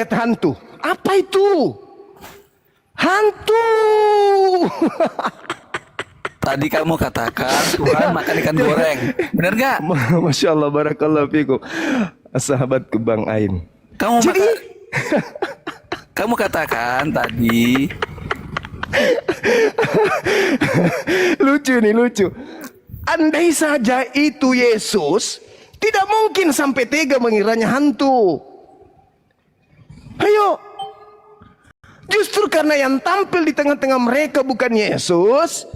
melihat hantu. Apa itu? Hantu. Tadi kamu katakan Tuhan makan ikan goreng. Benar nggak? Masya Allah, barakallahu fikum. Sahabatku Bang Ain. Kamu katakan tadi. Lucu nih, lucu. Andai saja itu Yesus, tidak mungkin sampai tega mengiranya hantu. Ayo. Justru karena yang tampil di tengah-tengah mereka bukan Yesus,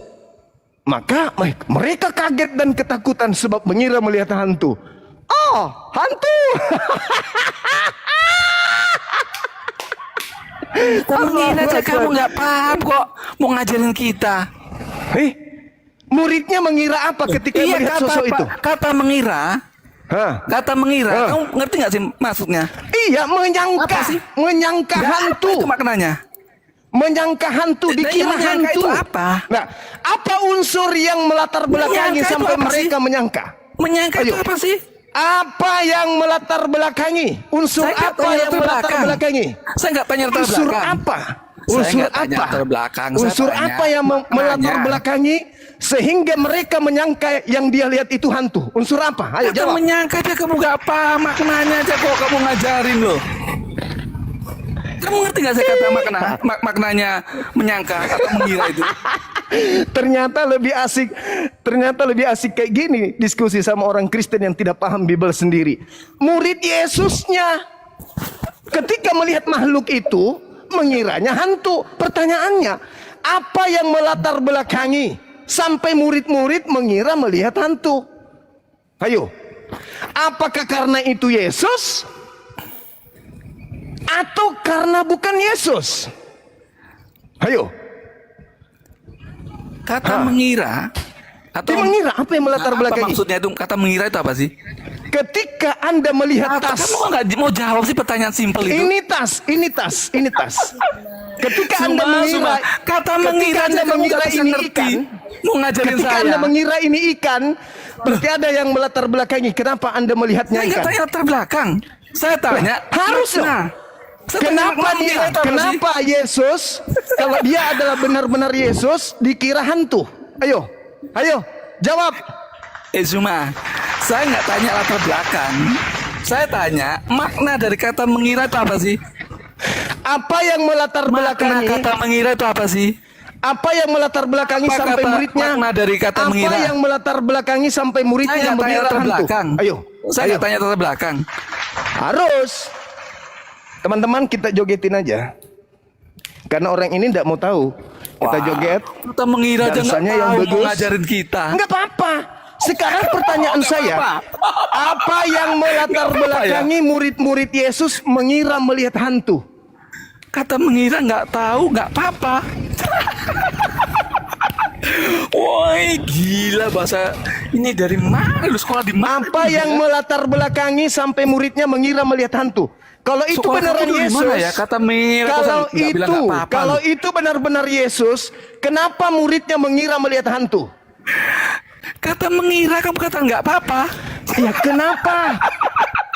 maka mereka kaget dan ketakutan sebab mengira melihat hantu. Oh, hantu. Mengira aja kamu nggak paham kok mau ngajarin kita. Muridnya mengira apa ketika melihat sosok itu? Kata mengira. Kata mengira. Kamu ngerti nggak sih maksudnya? Iya, menyangka hantu. Itu maknanya. Menyangka hantu, dikira hantu. Itu apa? Nah, apa unsur yang melatar belakangi sampai mereka menyangka? Menyangka itu apa sih? Apa yang melatar belakangi? Unsur apa yang melatar belakangi? Saya nggak tanya latar belakang. Unsur apa? Unsur apa? Unsur apa yang melatar belakangi sehingga mereka menyangka yang dia lihat itu hantu? Unsur apa? Ayo jawab. Menyangka aja kamu nggak apa maknanya aja kok kamu ngajarin loh. Kamu ngerti gak saya kata maknanya menyangka atau mengira itu? Ternyata lebih asik kayak gini diskusi sama orang Kristen yang tidak paham Bible sendiri. Murid Yesusnya ketika melihat makhluk itu mengiranya hantu. Pertanyaannya, apa yang melatar belakangi sampai murid-murid mengira melihat hantu? Ayo. Apakah karena itu Yesus? Atau karena bukan Yesus? Ayo. Kata mengira atau mengira apa yang melatar belakangi? Maksudnya itu kata mengira itu apa sih? Ketika Anda melihat tas. Kamu nggak mau jawab sih pertanyaan simpel itu? Ini tas. Ketika Anda mengira kata mengira Anda mengira ini ikan, mau ngajarin ketika saya. Anda mengira ini ikan, berarti ada yang melatar belakangi. Kenapa Anda melihatnya Saya ikan? nggak tanya latar belakang. Saya tanya harusnya. Kenapa Yesus, kalau dia adalah benar-benar Yesus, dikira hantu? Ayo, jawab. Zuma, saya nggak tanya latar belakang. Saya tanya makna dari kata mengira itu apa sih? Apa yang melatar belakangi? Kata mengira itu apa sih? Apa yang melatar belakangi sampai muridnya? Makna dari kata mengira. Apa yang melatar belakangi sampai muridnya mengira hantu? Ayo, saya nggak tanya latar belakang. Harus. Teman-teman, kita jogetin aja. Karena orang ini tidak mau tahu. Kita joget. Kita mengira aja nggak tahu mau ngajarin kita. Nggak apa-apa. Sekarang pertanyaan saya, apa yang melatar belakangi murid-murid Yesus mengira melihat hantu? Kata mengira nggak tahu, nggak apa-apa. Woi, gila bahasa ini dari mana? Lu sekolah di mana? Apa yang melatar belakangi sampai muridnya mengira melihat hantu? Kalau itu beneran Yesus, ya? Kata merah, kalau itu benar-benar Yesus, kenapa muridnya mengira melihat hantu? Kata mengira, kamu kata nggak apa-apa. Ya kenapa?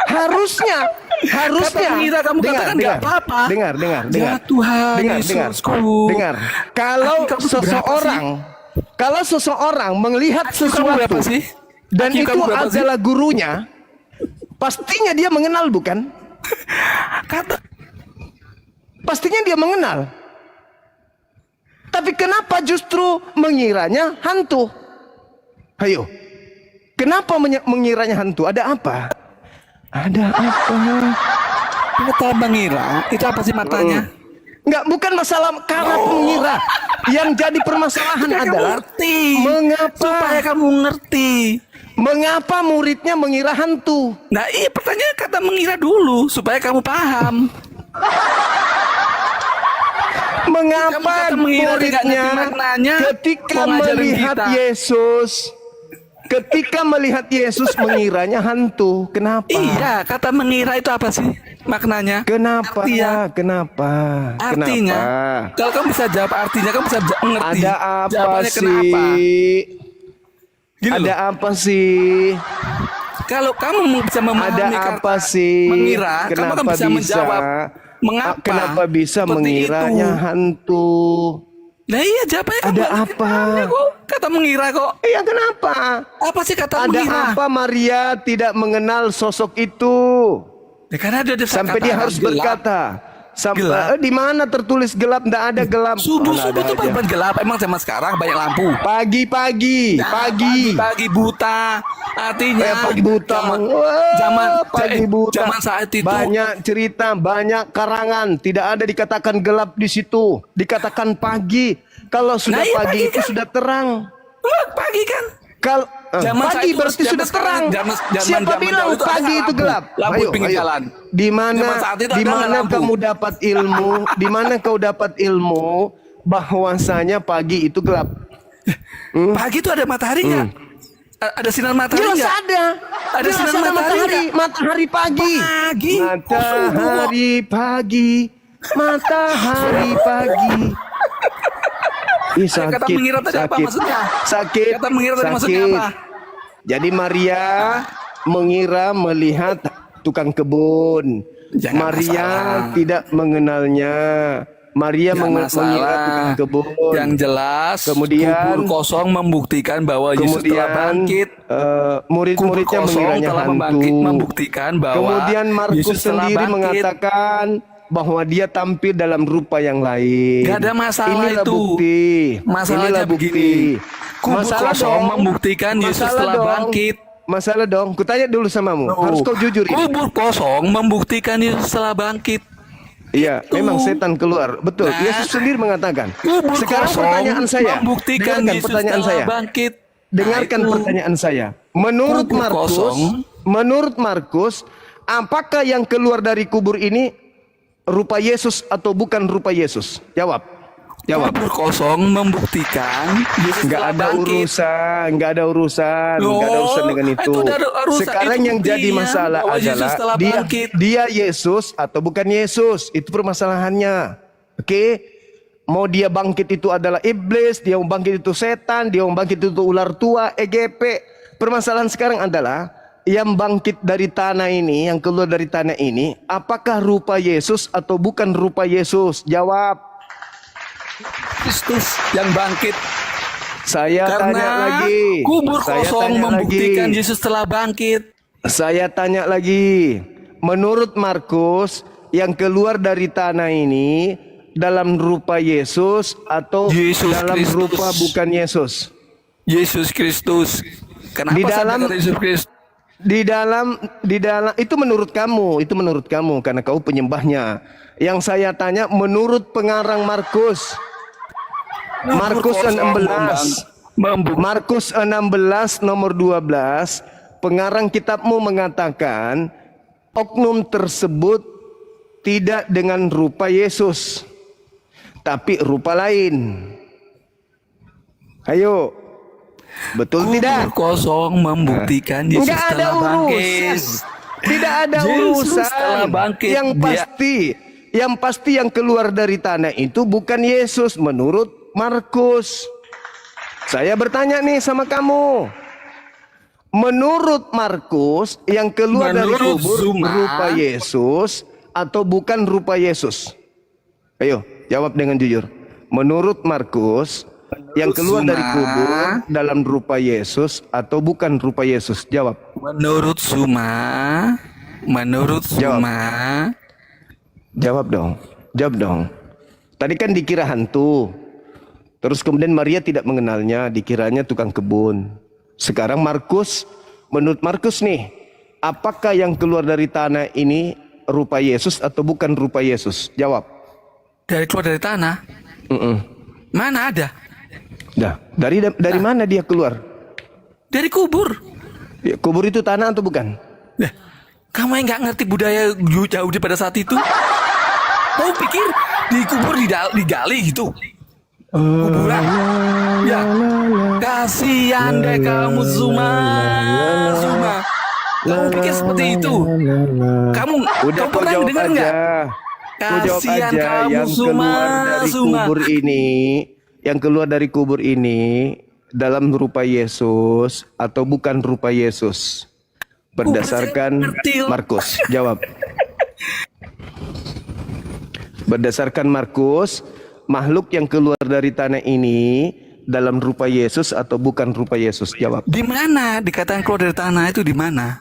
Harusnya. Kata mengira, kamu katakan nggak apa-apa. Dengar. Ya Tuhan, Yesusku. Dengar. Kalau seseorang melihat sesuatu dan itu adalah gurunya, pastinya dia mengenal, bukan? Pastinya dia mengenal. Tapi kenapa justru mengiranya hantu? Ayo. Kenapa mengiranya hantu? Ada apa? Kata mengira, itu apa sih matanya? Enggak, bukan masalah karena mengira. Yang jadi permasalahan adalah mengapa? Supaya kamu ngerti. Mengapa muridnya mengira hantu? Nah iya, pertanyaan kata mengira dulu supaya kamu paham. Mengapa muridnya ketika melihat Yesus mengiranya hantu? Kenapa? Iya, kata mengira itu apa sih maknanya? Kenapa? Kenapa? Artinya, kalau kamu bisa jawab artinya, kamu bisa mengerti. Ada apa jawabannya sih? Kenapa? Ada apa sih? Kalau kamu bisa memahami ada apa sih? mengira, kenapa kamu kan bisa menjawab Mengapa? Kenapa bisa seperti mengiranya itu? hantu? Nah iya, jawabannya kan Ada bukan apa? kok. Kata mengira kok. Iya, kenapa? Apa sih kata Ada mengira? apa Maria tidak mengenal sosok itu? Ya, karena dia Sampai dia harus berkata, sampai Gelap. di mana tertulis gelap? Tidak ada gelap. Subuh-subuh Ada tuh aja. bukan gelap. Emang zaman sekarang banyak lampu. Pagi-pagi, pagi. Pagi buta. Artinya Pagi buta. zaman Pagi buta. zaman saat itu Banyak cerita, banyak karangan. Tidak ada dikatakan gelap di situ. Dikatakan pagi. Kalau sudah Nah, iya, pagi pagi itu kan. sudah terang. pagi kan. Kalau Zaman pagi saya berarti itu, sudah zaman sekarang, terang. zaman Siapa zaman bilang dahulu itu pagi ada itu lampu. gelap? Lampu di pinggir jalan. Di mana? Zaman saat itu Di ada mana lampu. kamu dapat ilmu? Di mana kau dapat ilmu bahwasanya pagi itu gelap? Pagi itu ada matahari nggak? Ada sinar matahari Jelas nggak? ada. Ada Jelas sinar ada matahari matahari pagi. Pagi. Matahari pagi. Matahari pagi. Ih, Kata sakit, mengira tadi apa sakit, maksudnya? sakit, Kata mengira tadi maksudnya sakit. apa? Jadi Maria mengira melihat tukang kebun. Jangan Maria masalah. tidak mengenalnya. Maria Nggak mengira tukang kebun. Yang jelas, Kemudian- kubur kosong membuktikan bahwa Yesus telah bangkit. Murid-muridnya Kubur kosong mengiranya telah hantu. membuktikan bahwa Kemudian Markus Yesus telah sendiri bangkit. mengatakan bahwa dia tampil dalam rupa yang lain. Gak ada masalah Inilah itu. bukti. Masalahnya Inilah bukti. begini. Kubur Masalah kosong dong. membuktikan Yesus Masalah telah dong. bangkit. Masalah dong. Kutanya dulu samamu. Harus kau jujur ini. Kubur kosong membuktikan Yesus telah bangkit. Iya, Itu. memang setan keluar. Betul. Nah. Yesus sendiri mengatakan. Kubur Sekarang kosong pertanyaan saya. membuktikan Dengarkan Yesus pertanyaan telah saya. bangkit. Dengarkan Nah, itu. pertanyaan saya. Menurut Kubur kosong. Markus, apakah yang keluar dari kubur ini rupa Yesus atau bukan rupa Yesus? Jawab. Jawab. Kubur kosong membuktikan Yesus Enggak telah ada bangkit. urusan, enggak ada urusan, Loh, enggak ada urusan dengan itu. itu ada urusan. Sekarang Itu yang jadi buktinya masalah bahwa Yesus adalah telah dia bangkit. dia Yesus atau bukan Yesus. Itu permasalahannya. Oke? Mau dia bangkit itu adalah iblis, dia mau bangkit itu setan, dia mau bangkit itu ular tua, EGP. Permasalahan sekarang adalah yang bangkit dari tanah ini, yang keluar dari tanah ini, apakah rupa Yesus atau bukan rupa Yesus? Jawab. Kristus yang bangkit. Saya tanya Karena lagi. kubur Saya kosong tanya membuktikan lagi. Yesus telah bangkit. Saya tanya lagi. Menurut Markus, yang keluar dari tanah ini dalam rupa Yesus atau Yesus dalam Kristus. rupa bukan Yesus? Yesus Kristus. Kenapa Di saya dalam- kata Yesus Kristus? Di dalam itu menurut kamu karena kau penyembahnya. Yang saya tanya menurut pengarang Markus. Markus 16. Markus 16 nomor 12, pengarang kitabmu mengatakan oknum tersebut tidak dengan rupa Yesus, tapi rupa lain. Ayo, betul tidak? Kubur kosong membuktikan Yesus Enggak ada telah bangkit. urusan. Tidak ada Yesus urusan. telah bangkit. Yang pasti yang keluar dari tanah itu bukan Yesus menurut Markus. Saya bertanya nih sama kamu. Menurut Markus, yang keluar dari Menurut kubur Zuma. rupa Yesus atau bukan rupa Yesus? Ayo, jawab dengan jujur. Menurut Markus, yang keluar dari Zuma. kubur dalam rupa Yesus atau bukan rupa Yesus? Jawab. Menurut Zuma, Jawab. Jawab dong. Jawab dong. Tadi kan dikira hantu. Terus kemudian Maria tidak mengenalnya, dikiranya tukang kebun. Sekarang Markus, menurut Markus nih, apakah yang keluar dari tanah ini rupa Yesus atau bukan rupa Yesus? Jawab. dari keluar dari tanah. Mana ada? Dah, dari mana dia keluar? Dari kubur. Ya, kubur itu tanah atau bukan? Nah, kamu yang nggak ngerti budaya Yahudi pada saat itu? Kau pikir di kubur digali gitu? Kuburan? Ya, kasihan deh kamu Zuma. Kamu pikir seperti itu? Kamu Udah kamu kau pernah jawab dengar aja. nggak? Kau jawab Kasihan aja kamu yang keluar dari kubur ini, yang keluar dari kubur ini dalam rupa Yesus atau bukan rupa Yesus? Berdasarkan ngerti loh. Markus, jawab. Berdasarkan Markus, makhluk yang keluar dari tanah ini dalam rupa Yesus atau bukan rupa Yesus? Jawab. Di mana dikatakan keluar dari tanah itu di mana?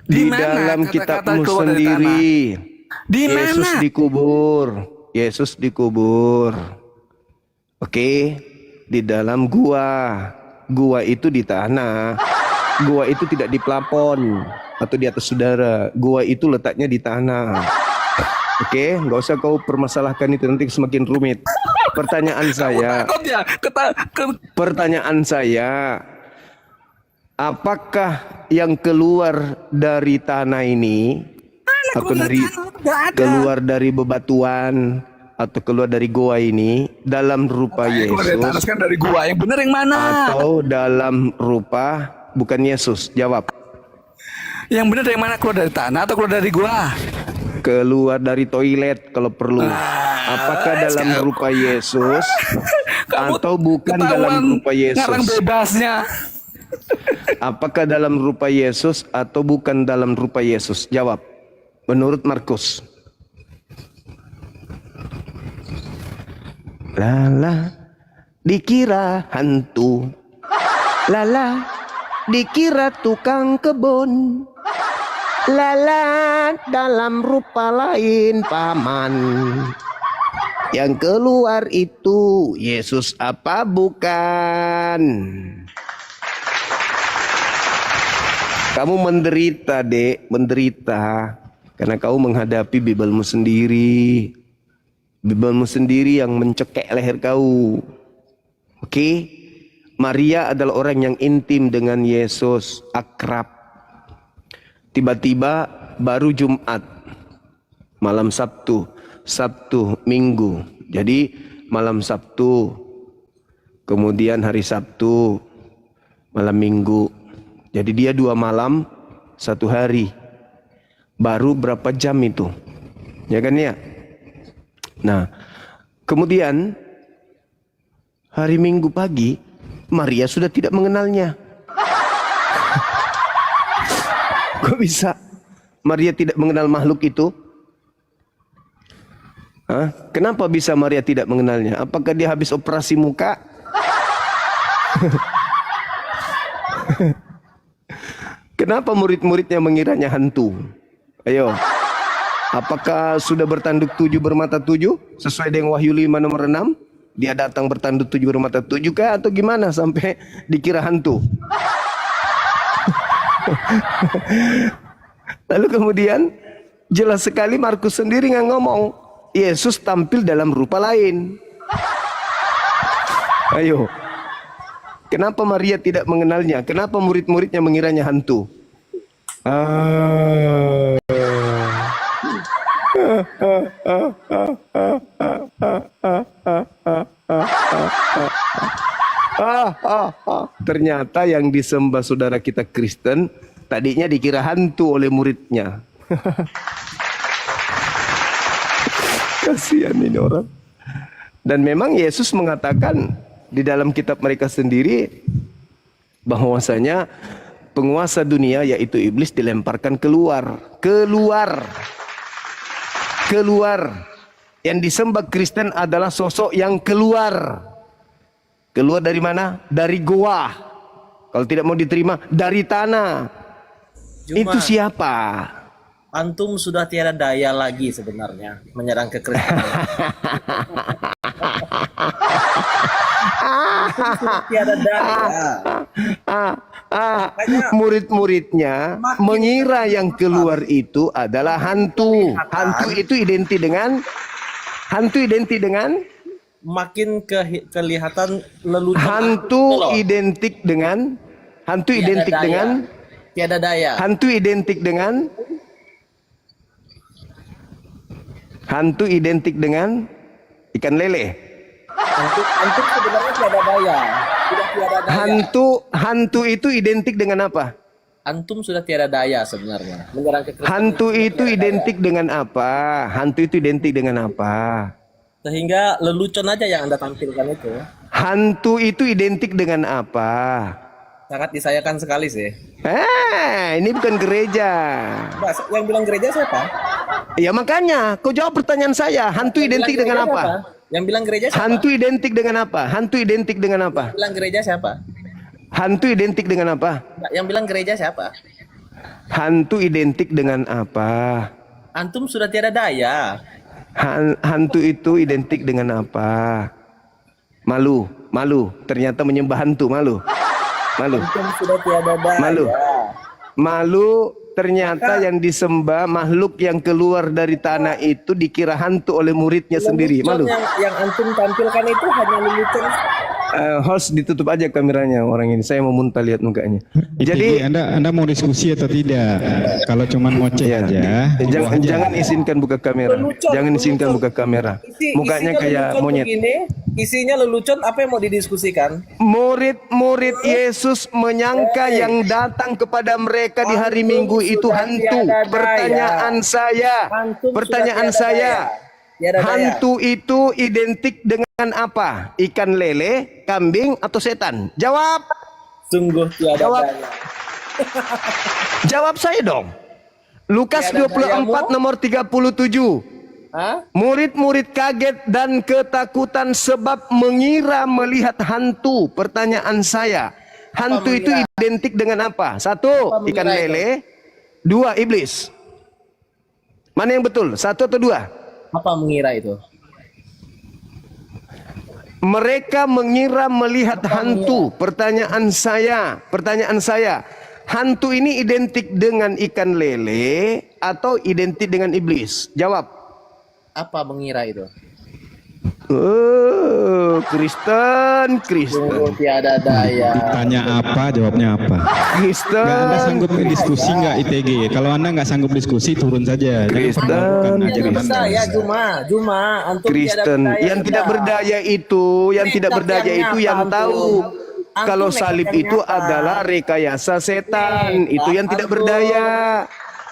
Di mana dalam kata-kata kitabmu keluar dari sendiri. Di Yesus mana? dikubur. Yesus dikubur. Oke, di dalam gua. Gua itu di tanah. Gua itu tidak di plafon atau di atas saudara. Gua itu letaknya di tanah. Oke, nggak usah kau permasalahkan itu, nanti semakin rumit. Pertanyaan saya. Takut ya? Pertanyaan saya, apakah yang keluar dari tanah ini atau dari Nggak ada. keluar dari bebatuan atau keluar dari goa ini dalam rupa Keluar dari tanah Yesus kan dari gua. Yang benar yang mana? atau dalam rupa bukan Yesus? Jawab. Yang benar yang mana, keluar dari tanah atau keluar dari gua? Keluar dari toilet kalau perlu. Apakah dalam rupa Yesus Kamu atau bukan dalam ketahuan rupa ngarang Yesus? bebasnya. Apakah dalam rupa Yesus atau bukan dalam rupa Yesus? Jawab. Menurut Markus. Lala, dikira hantu. Lala, dikira tukang kebun. Lala, dalam rupa lain paman. Yang keluar itu Yesus apa bukan? Kamu menderita, Dek, menderita karena kau menghadapi Bibelmu sendiri. Bibelmu sendiri yang mencekek leher kau. Oke? Maria adalah orang yang intim dengan Yesus, akrab. Tiba-tiba baru Jumat, malam Sabtu, Minggu. Jadi malam Sabtu, kemudian hari Sabtu, malam Minggu. Jadi dia 2 malam, 1 hari. Baru berapa jam itu? Ya kan ya? Nah, kemudian hari Minggu pagi, Maria sudah tidak mengenalnya. Kok bisa Maria tidak mengenal makhluk itu? Hah? Kenapa bisa Maria tidak mengenalnya? Apakah dia habis operasi muka? Kenapa murid-muridnya mengiranya hantu? Ayo. Apakah sudah bertanduk 7 bermata 7 sesuai dengan Wahyu 5 nomor 6? Dia datang bertanduk 7 bermata 7 kah atau gimana sampai dikira hantu? Lalu kemudian jelas sekali Markus sendiri nggak ngomong, Yesus tampil dalam rupa lain. Ayo, kenapa Maria tidak mengenalnya? Kenapa murid-muridnya mengiranya hantu? Ternyata yang disembah saudara kita Kristen tadinya dikira hantu oleh muridnya. Kasihan ini orang. Dan memang Yesus mengatakan di dalam kitab mereka sendiri bahwasanya penguasa dunia yaitu iblis dilemparkan keluar. Yang disembah Kristen adalah sosok yang keluar. Keluar dari mana? Dari goa. Kalau tidak mau diterima, dari tanah. Itu siapa? Antum sudah tiada daya lagi sebenarnya menyerang kekristenan. Sudah tiada daya. Murid-muridnya mengira yang keluar itu adalah hantu. Hantu itu identik dengan Makin kelihatan lelucon. hantu identik dengan tiada daya. hantu identik dengan ikan lele. Antum sebenarnya tiada daya. Sudah tiada daya. Hantu itu identik dengan apa? Antum sudah tiada daya sebenarnya menyerang kekristenan. Hantu itu identik dengan apa? Hantu itu identik dengan apa? Sehingga lelucon aja yang Anda tampilkan itu Hantu itu identik dengan apa? sangat disayangkan sekali sih. Ini bukan gereja. Mbak, yang bilang gereja siapa? Ya makanya, kau jawab pertanyaan saya. Hantu identik dengan apa? Yang bilang gereja siapa? Hantu identik dengan apa? Hantu identik dengan apa? Yang bilang gereja siapa? Hantu identik dengan apa? Yang bilang gereja siapa? Hantu identik dengan apa? Antum sudah tiada daya. Hantu itu identik dengan apa? Malu, malu. Ternyata menyembah hantu, malu. Malu. Antum sudah tiada daya. Malu. Malu, ternyata yang disembah makhluk yang keluar dari tanah itu dikira hantu oleh muridnya sendiri. Malu. Yang antum tampilkan itu hanya lelucon. Host ditutup aja kameranya orang ini. Saya mau muntah lihat mukanya. Jadi Anda mau diskusi atau tidak? Kalau cuma ngoceh Ya, aja. jangan izinkan buka kamera. Lelucon, Jangan izinkan lelucon. buka kamera. Mukanya Isinya kayak lelucon monyet. begini, isinya lelucon, apa yang mau didiskusikan? Murid-murid Yesus menyangka yang datang kepada mereka di hari Minggu itu hantu. Pertanyaan saya, pertanyaan saya, hantu itu identik dengan apa? Ikan lele, kambing, atau setan? Jawab, Sungguh tiada Jawab. daya. jawab saya dong. Lukas Tiada 24 nomor 37. Hah? Murid-murid kaget dan ketakutan sebab mengira melihat hantu. Pertanyaan saya, hantu itu mengira? identik dengan apa? Satu, Apa ikan mengira itu? lele. Dua, iblis. Mana yang betul? Satu atau dua? Apa mengira itu? Mereka mengira melihat hantu. Pertanyaan saya, hantu ini identik dengan ikan lele atau identik dengan iblis? Jawab. Apa mengira itu? Oh, Kristen. Sungguh tiada daya. Ditanya apa, jawabnya apa. Kristen. Nggak, Anda sanggup diskusi nggak ITG? Kalau Anda nggak sanggup diskusi, turun saja. Jangan Kristen. permalukan Tiada ajaran Anda. berdaya, Juma, antum tiada Kristen berdaya yang tidak sudah. berdaya itu, yang tidak Nekat berdaya yang itu nyata, yang antum. tahu Antum kalau nekat salib yang itu nyata. adalah rekayasa setan. Nekat, Itu yang tidak antum. berdaya.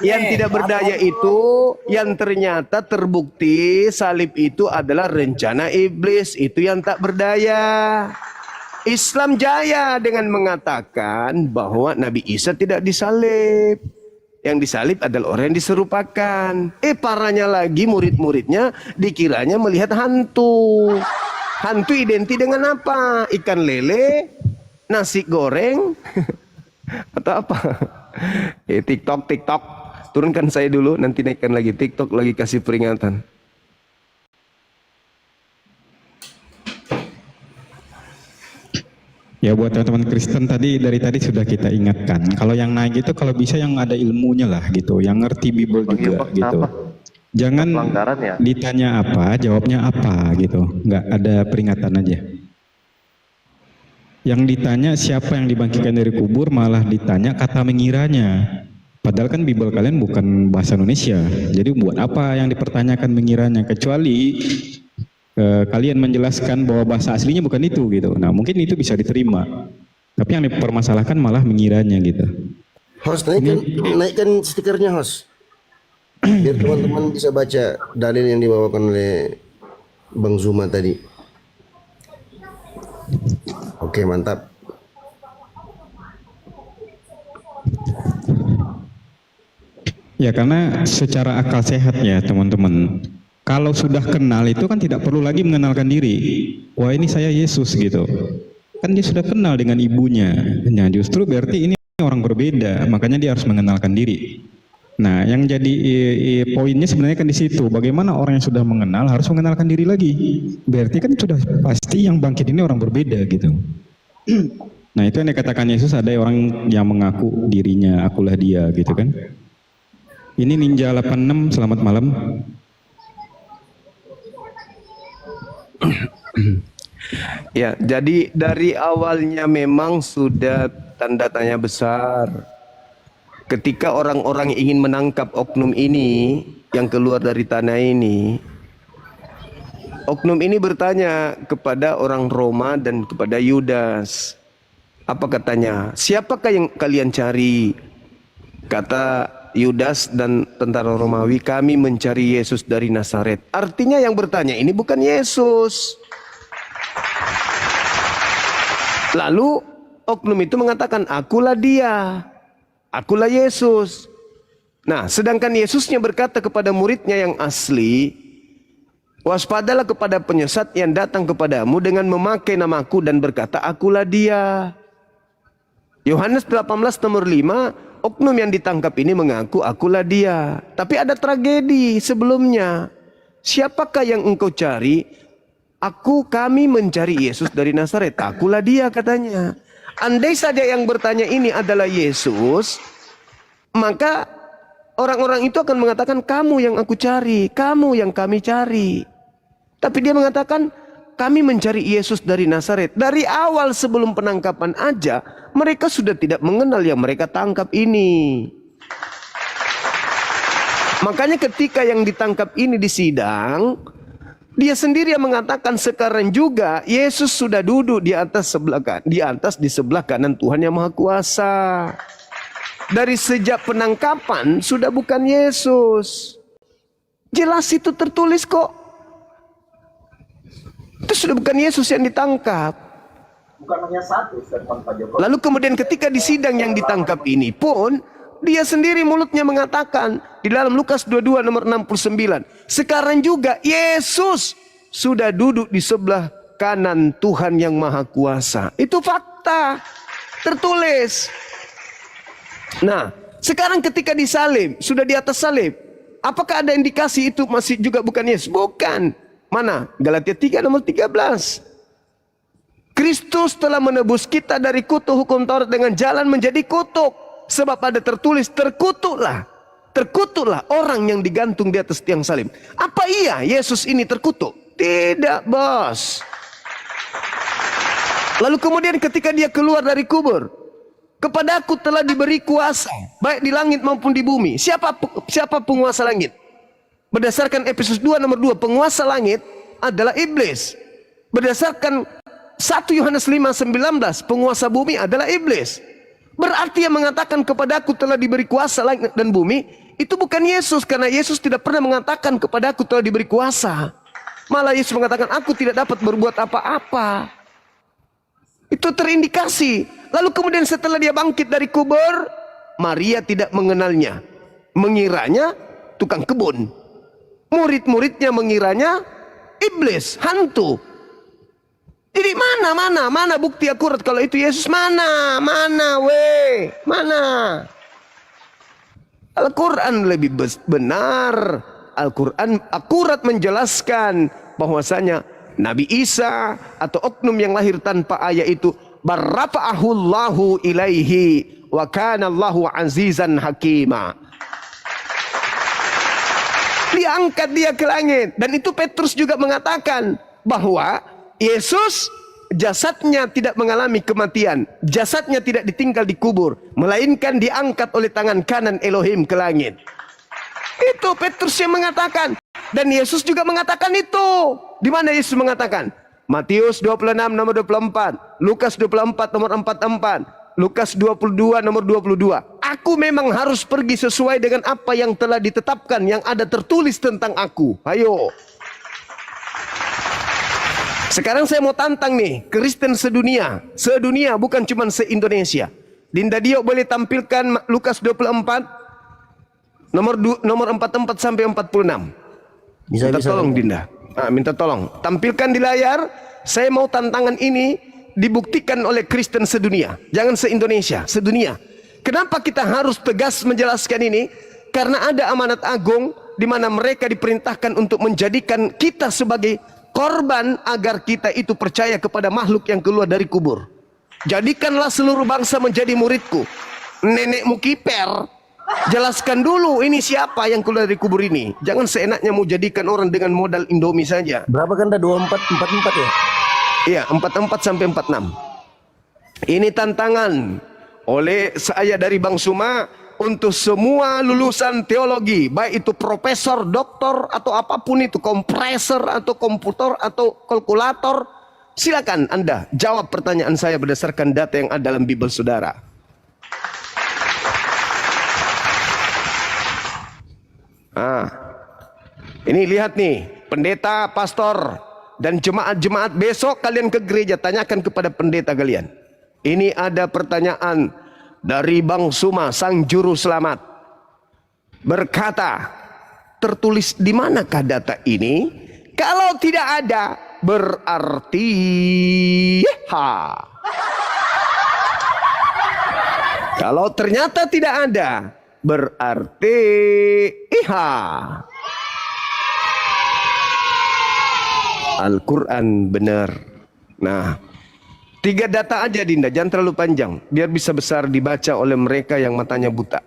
Yang Nekat, tidak berdaya antum. itu yang ternyata terbukti salib itu adalah rencana iblis. Itu yang tak berdaya. Islam jaya dengan mengatakan bahwa Nabi Isa tidak disalib. Yang disalib adalah orang yang diserupakan. Parahnya lagi murid-muridnya dikiranya melihat hantu. Hantu identik dengan apa? Ikan lele, nasi goreng, atau apa? TikTok. Turunkan saya dulu, nanti naikkan lagi. TikTok lagi kasih peringatan. Ya buat teman-teman Kristen dari tadi sudah kita ingatkan. Kalau yang naik itu kalau bisa yang ada ilmunya lah gitu, yang ngerti Bible juga gitu. Jangan ditanya apa, jawabnya apa gitu. Nggak ada peringatan aja. Yang ditanya siapa yang dibangkitkan dari kubur malah ditanya kata mengiranya. Padahal kan Bible kalian bukan bahasa Indonesia. Jadi buat apa yang dipertanyakan mengiranya? Kecuali kalian menjelaskan bahwa bahasa aslinya bukan itu gitu. Nah mungkin itu bisa diterima. Tapi yang dipermasalahkan malah mengiranya gitu. Host, naikkan stikernya, host. Biar teman-teman bisa baca dalil yang dibawakan oleh Bang Zuma tadi. Oke, mantap. Ya karena secara akal sehat ya teman-teman. Kalau sudah kenal itu kan tidak perlu lagi mengenalkan diri. Wah ini saya Yesus gitu. Kan dia sudah kenal dengan ibunya. Nah justru berarti ini orang berbeda. Makanya dia harus mengenalkan diri. Nah yang jadi poinnya sebenarnya kan di situ. Bagaimana orang yang sudah mengenal harus mengenalkan diri lagi. Berarti kan sudah pasti yang bangkit ini orang berbeda gitu. Nah itu yang dikatakan Yesus, ada orang yang mengaku dirinya, akulah dia gitu kan. Ini Ninja 86, selamat malam. Ya, jadi dari awalnya memang sudah tanda tanya besar. Ketika orang-orang ingin menangkap oknum ini yang keluar dari tanah ini, oknum ini bertanya kepada orang Roma dan kepada Yudas. Apa katanya? Siapakah yang kalian cari? Kata Yudas dan tentara Romawi, kami mencari Yesus dari Nazaret. Artinya yang bertanya ini bukan Yesus. Lalu oknum itu mengatakan, akulah dia, akulah Yesus. Nah, sedangkan Yesusnya berkata kepada muridnya yang asli, waspadalah kepada penyesat yang datang kepadamu dengan memakai namaku dan berkata, akulah dia. Yohanes 18 nomor 5, oknum yang ditangkap ini mengaku, akulah dia. Tapi ada tragedi sebelumnya. Siapakah yang engkau cari? Kami mencari Yesus dari Nazaret. Akulah dia, katanya. Andai saja yang bertanya ini adalah Yesus, maka orang-orang itu akan mengatakan, kamu yang aku cari, kamu yang kami cari. Tapi dia mengatakan, kami mencari Yesus dari Nazaret. Dari awal sebelum penangkapan aja, mereka sudah tidak mengenal yang mereka tangkap ini. Makanya ketika yang ditangkap ini di sidang, dia sendiri yang mengatakan sekarang juga Yesus sudah duduk di sebelah kanan Tuhan yang Maha Kuasa. Dari sejak penangkapan sudah bukan Yesus. Jelas itu tertulis kok. Itu sudah bukan Yesus yang ditangkap. Bukan hanya satu, Pak Jokowi. Lalu kemudian ketika di sidang yang ditangkap ini pun, dia sendiri mulutnya mengatakan di dalam Lukas 22 nomor 69, sekarang juga Yesus sudah duduk di sebelah kanan Tuhan yang Maha Kuasa. Itu fakta, tertulis. Nah, sekarang ketika disalib, sudah di atas salib, apakah ada indikasi itu masih juga bukan Yesus? Bukan. Mana? Galatia 3 nomor 13. Kristus telah menebus kita dari kutuk hukum Taurat dengan jalan menjadi kutuk. Sebab ada tertulis, terkutuklah orang yang digantung di atas tiang salib. Apa iya Yesus ini terkutuk? Tidak, bos. Lalu kemudian ketika dia keluar dari kubur, kepadaku telah diberi kuasa, baik di langit maupun di bumi. Siapa penguasa langit? Berdasarkan Efesus 2 nomor 2, penguasa langit adalah iblis. Berdasarkan 1 Yohanes 5:19, penguasa bumi adalah iblis. Berarti yang mengatakan kepadaku telah diberi kuasa langit dan bumi, itu bukan Yesus. Karena Yesus tidak pernah mengatakan kepadaku telah diberi kuasa. Malah Yesus mengatakan, aku tidak dapat berbuat apa-apa. Itu terindikasi. Lalu kemudian setelah dia bangkit dari kubur, Maria tidak mengenalnya. Mengiranya tukang kebun. Murid-muridnya mengiranya iblis, hantu. Jadi mana bukti akurat kalau itu Yesus? Mana? Al-Quran lebih benar. Al-Quran akurat menjelaskan bahwasanya Nabi Isa atau oknum yang lahir tanpa ayah itu barrafa'ahullahu ilaihi wa kana Allahu azizan hakima. Diangkat dia ke langit. Dan itu Petrus juga mengatakan bahwa Yesus jasadnya tidak mengalami kematian. Jasadnya tidak ditinggal di kubur. Melainkan diangkat oleh tangan kanan Elohim ke langit. Itu Petrus yang mengatakan. Dan Yesus juga mengatakan itu. Di mana Yesus mengatakan? Matius 26 nomor 24. Lukas 24 nomor 44. Lukas 22 nomor 22. Aku memang harus pergi sesuai dengan apa yang telah ditetapkan, yang ada tertulis tentang aku. Ayo. Sekarang saya mau tantang nih, Kristen sedunia. Sedunia, bukan cuma se-Indonesia. Dinda Dio boleh tampilkan Lukas 24 nomor 44 sampai 46. Minta tolong Dinda. Minta tolong. Tampilkan di layar. Saya mau tantangan ini dibuktikan oleh Kristen sedunia. Jangan se-Indonesia, sedunia. Kenapa kita harus tegas menjelaskan ini? Karena ada amanat agung di mana mereka diperintahkan untuk menjadikan kita sebagai korban agar kita itu percaya kepada makhluk yang keluar dari kubur. Jadikanlah seluruh bangsa menjadi muridku. Nenekmu kiper. Jelaskan dulu ini siapa yang keluar dari kubur ini. Jangan seenaknya mau jadikan orang dengan modal Indomie saja. Berapa kan 24, 44 ya? Iya, 44 sampai 46. Ini tantangan oleh saya dari Bang Suma untuk semua lulusan teologi, baik itu profesor, doktor atau apapun itu, kompresor atau komputer atau kalkulator. Silakan Anda jawab pertanyaan saya berdasarkan data yang ada dalam Bible saudara. Ini lihat nih, pendeta, pastor, dan jemaat-jemaat besok kalian ke gereja, tanyakan kepada pendeta kalian. Ini ada pertanyaan dari Bang Suma, sang juru selamat. berkata, tertulis di manakah data ini? Kalau tidak ada, berarti kalau ternyata tidak ada, berarti Al-Quran benar. Nah, 3 data aja Dinda, jangan terlalu panjang, biar bisa besar dibaca oleh mereka yang matanya buta.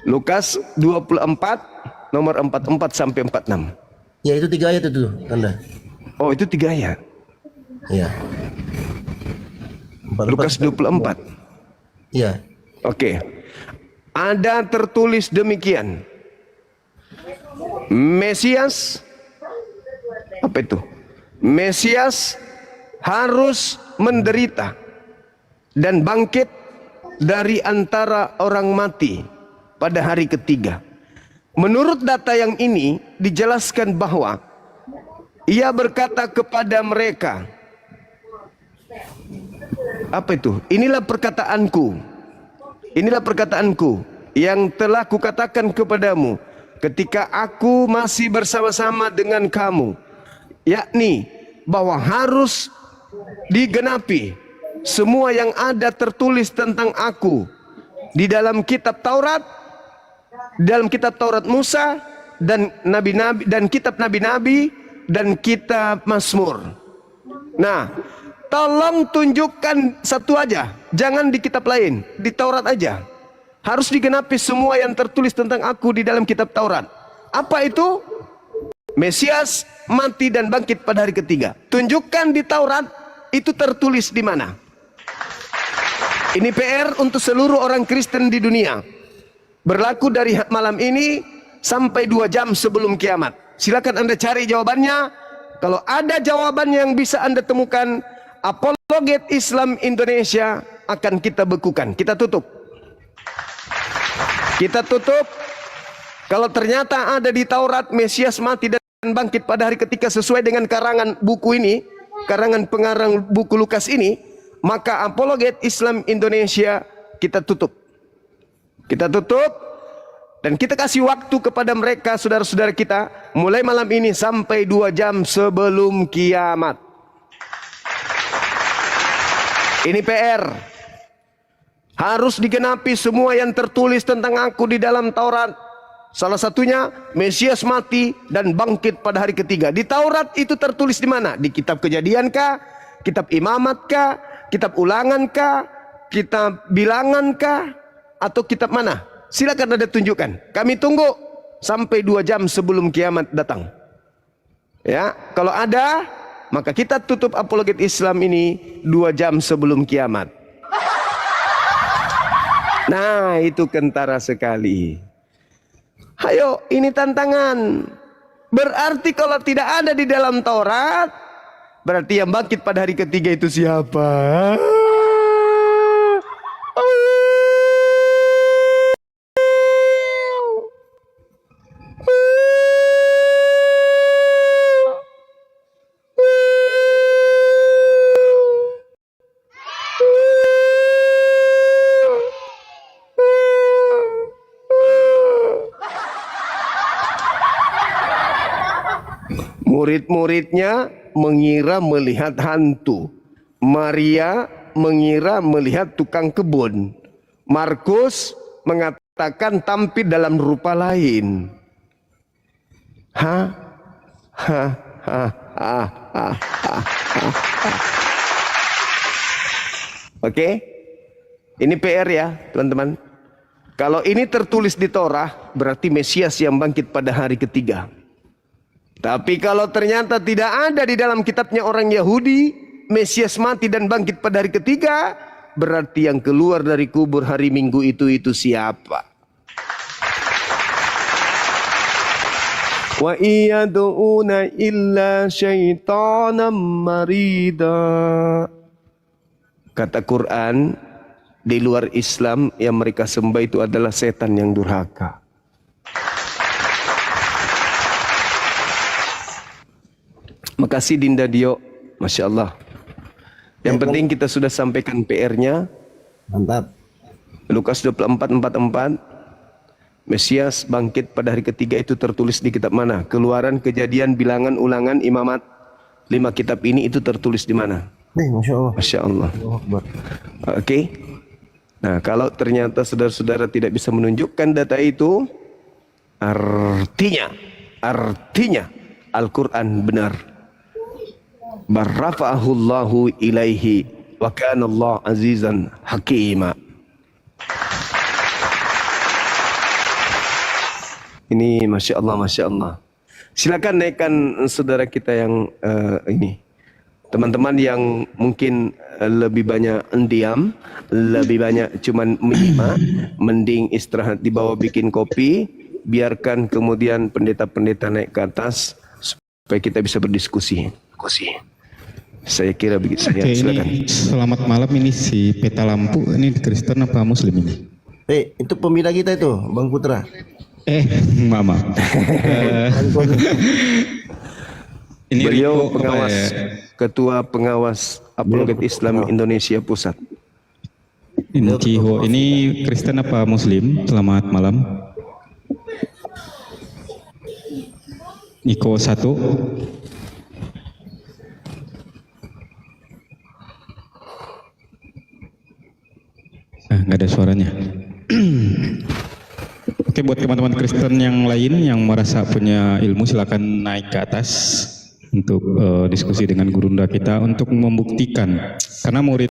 Lukas 24, nomor 44 sampai 46. Ya itu 3 ayat itu Anda. Oh itu 3 ayat. Ya. Lukas 24. Ya. Oke. Ada tertulis demikian. Mesias, apa itu? Mesias harus menderita dan bangkit dari antara orang mati pada hari ketiga. Menurut data yang ini dijelaskan bahwa ia berkata kepada mereka, apa itu? Inilah perkataanku yang telah kukatakan kepadamu ketika aku masih bersama-sama dengan kamu, yakni bahwa harus digenapi semua yang ada tertulis tentang aku di dalam kitab Taurat, dalam kitab Taurat Musa dan nabi-nabi dan kitab nabi-nabi dan kitab Mazmur. Nah, tolong tunjukkan satu aja, jangan di kitab lain, di Taurat aja. Harus digenapi semua yang tertulis tentang aku di dalam kitab Taurat. Apa itu? Mesias mati dan bangkit pada hari ketiga. Tunjukkan di Taurat itu tertulis di mana. Ini PR untuk seluruh orang Kristen di dunia. Berlaku dari malam ini sampai 2 jam sebelum kiamat. Silakan Anda cari jawabannya. Kalau ada jawabannya yang bisa Anda temukan, Apologet Islam Indonesia akan kita bekukan. Kita tutup. Kalau ternyata ada di Taurat Mesias mati dan bangkit pada hari ketiga sesuai dengan karangan buku ini, karangan pengarang buku Lukas ini, maka Apologet Islam Indonesia kita tutup. Dan kita kasih waktu kepada mereka, saudara-saudara kita, mulai malam ini sampai 2 jam sebelum kiamat. Ini PR. Harus digenapi semua yang tertulis tentang aku di dalam Taurat. Salah satunya Mesias mati dan bangkit pada hari ketiga. Di Taurat itu tertulis di mana? Di kitab Kejadian kah? Kitab Imamat kah? Kitab Ulangan kah? Kitab Bilangan kah? Atau kitab mana? Silakan Anda tunjukkan. Kami tunggu sampai 2 jam sebelum kiamat datang. Ya, kalau ada, maka kita tutup Apologet Islam ini 2 jam sebelum kiamat. Nah, itu kentara sekali. Ayo, ini tantangan. Berarti kalau tidak ada di dalam Taurat, berarti yang bangkit pada hari ketiga itu siapa? Murid-muridnya mengira melihat hantu. Maria mengira melihat tukang kebun. Markus mengatakan tampil dalam rupa lain. Oke? Ini PR ya, teman-teman. Kalau ini tertulis di Torah, berarti Mesias yang bangkit pada hari ketiga. Tapi kalau ternyata tidak ada di dalam kitabnya orang Yahudi, Mesias mati dan bangkit pada hari ketiga, berarti yang keluar dari kubur hari Minggu itu siapa? Wa iyad'una illa syaitanan marida. Kata Quran, di luar Islam yang mereka sembah itu adalah setan yang durhaka. Makasih Dinda Dio, Masya Allah. Yang penting kita sudah sampaikan PR-nya. Mantap. Lukas 24:44. Mesias bangkit pada hari ketiga itu tertulis di kitab mana? Keluaran, Kejadian, Bilangan, Ulangan, Imamat. 5 kitab ini itu tertulis di mana? Masya Allah. Masya Allah. Oke. Nah, kalau ternyata saudara-saudara tidak bisa menunjukkan data itu, artinya Al-Quran benar. Barrafa'ahullahu ilaihi wa kana Allah azizan hakima. Ini Masya Allah, Masya Allah. Silakan naikkan saudara kita yang ini. Teman-teman yang mungkin lebih banyak diam, lebih banyak cuman menyimak, mending istirahat di bawah bikin kopi, biarkan kemudian pendeta-pendeta naik ke atas supaya kita bisa berdiskusi. Saya kira begitu. Oke, Silakan. ini selamat malam, ini si Peta Lampu, ini Kristen apa Muslim ini? Itu pembina kita itu, Bang Putra. Mama. Ini Beliau Riko, pengawas, ketua pengawas Apologet Islam Indonesia Pusat. Ini Ciho, ini Kristen apa Muslim? Selamat malam. Niko 1. Nggak ada suaranya. Oke, buat teman-teman Kristen yang lain yang merasa punya ilmu, silakan naik ke atas untuk diskusi dengan gurunda kita untuk membuktikan. Karena murid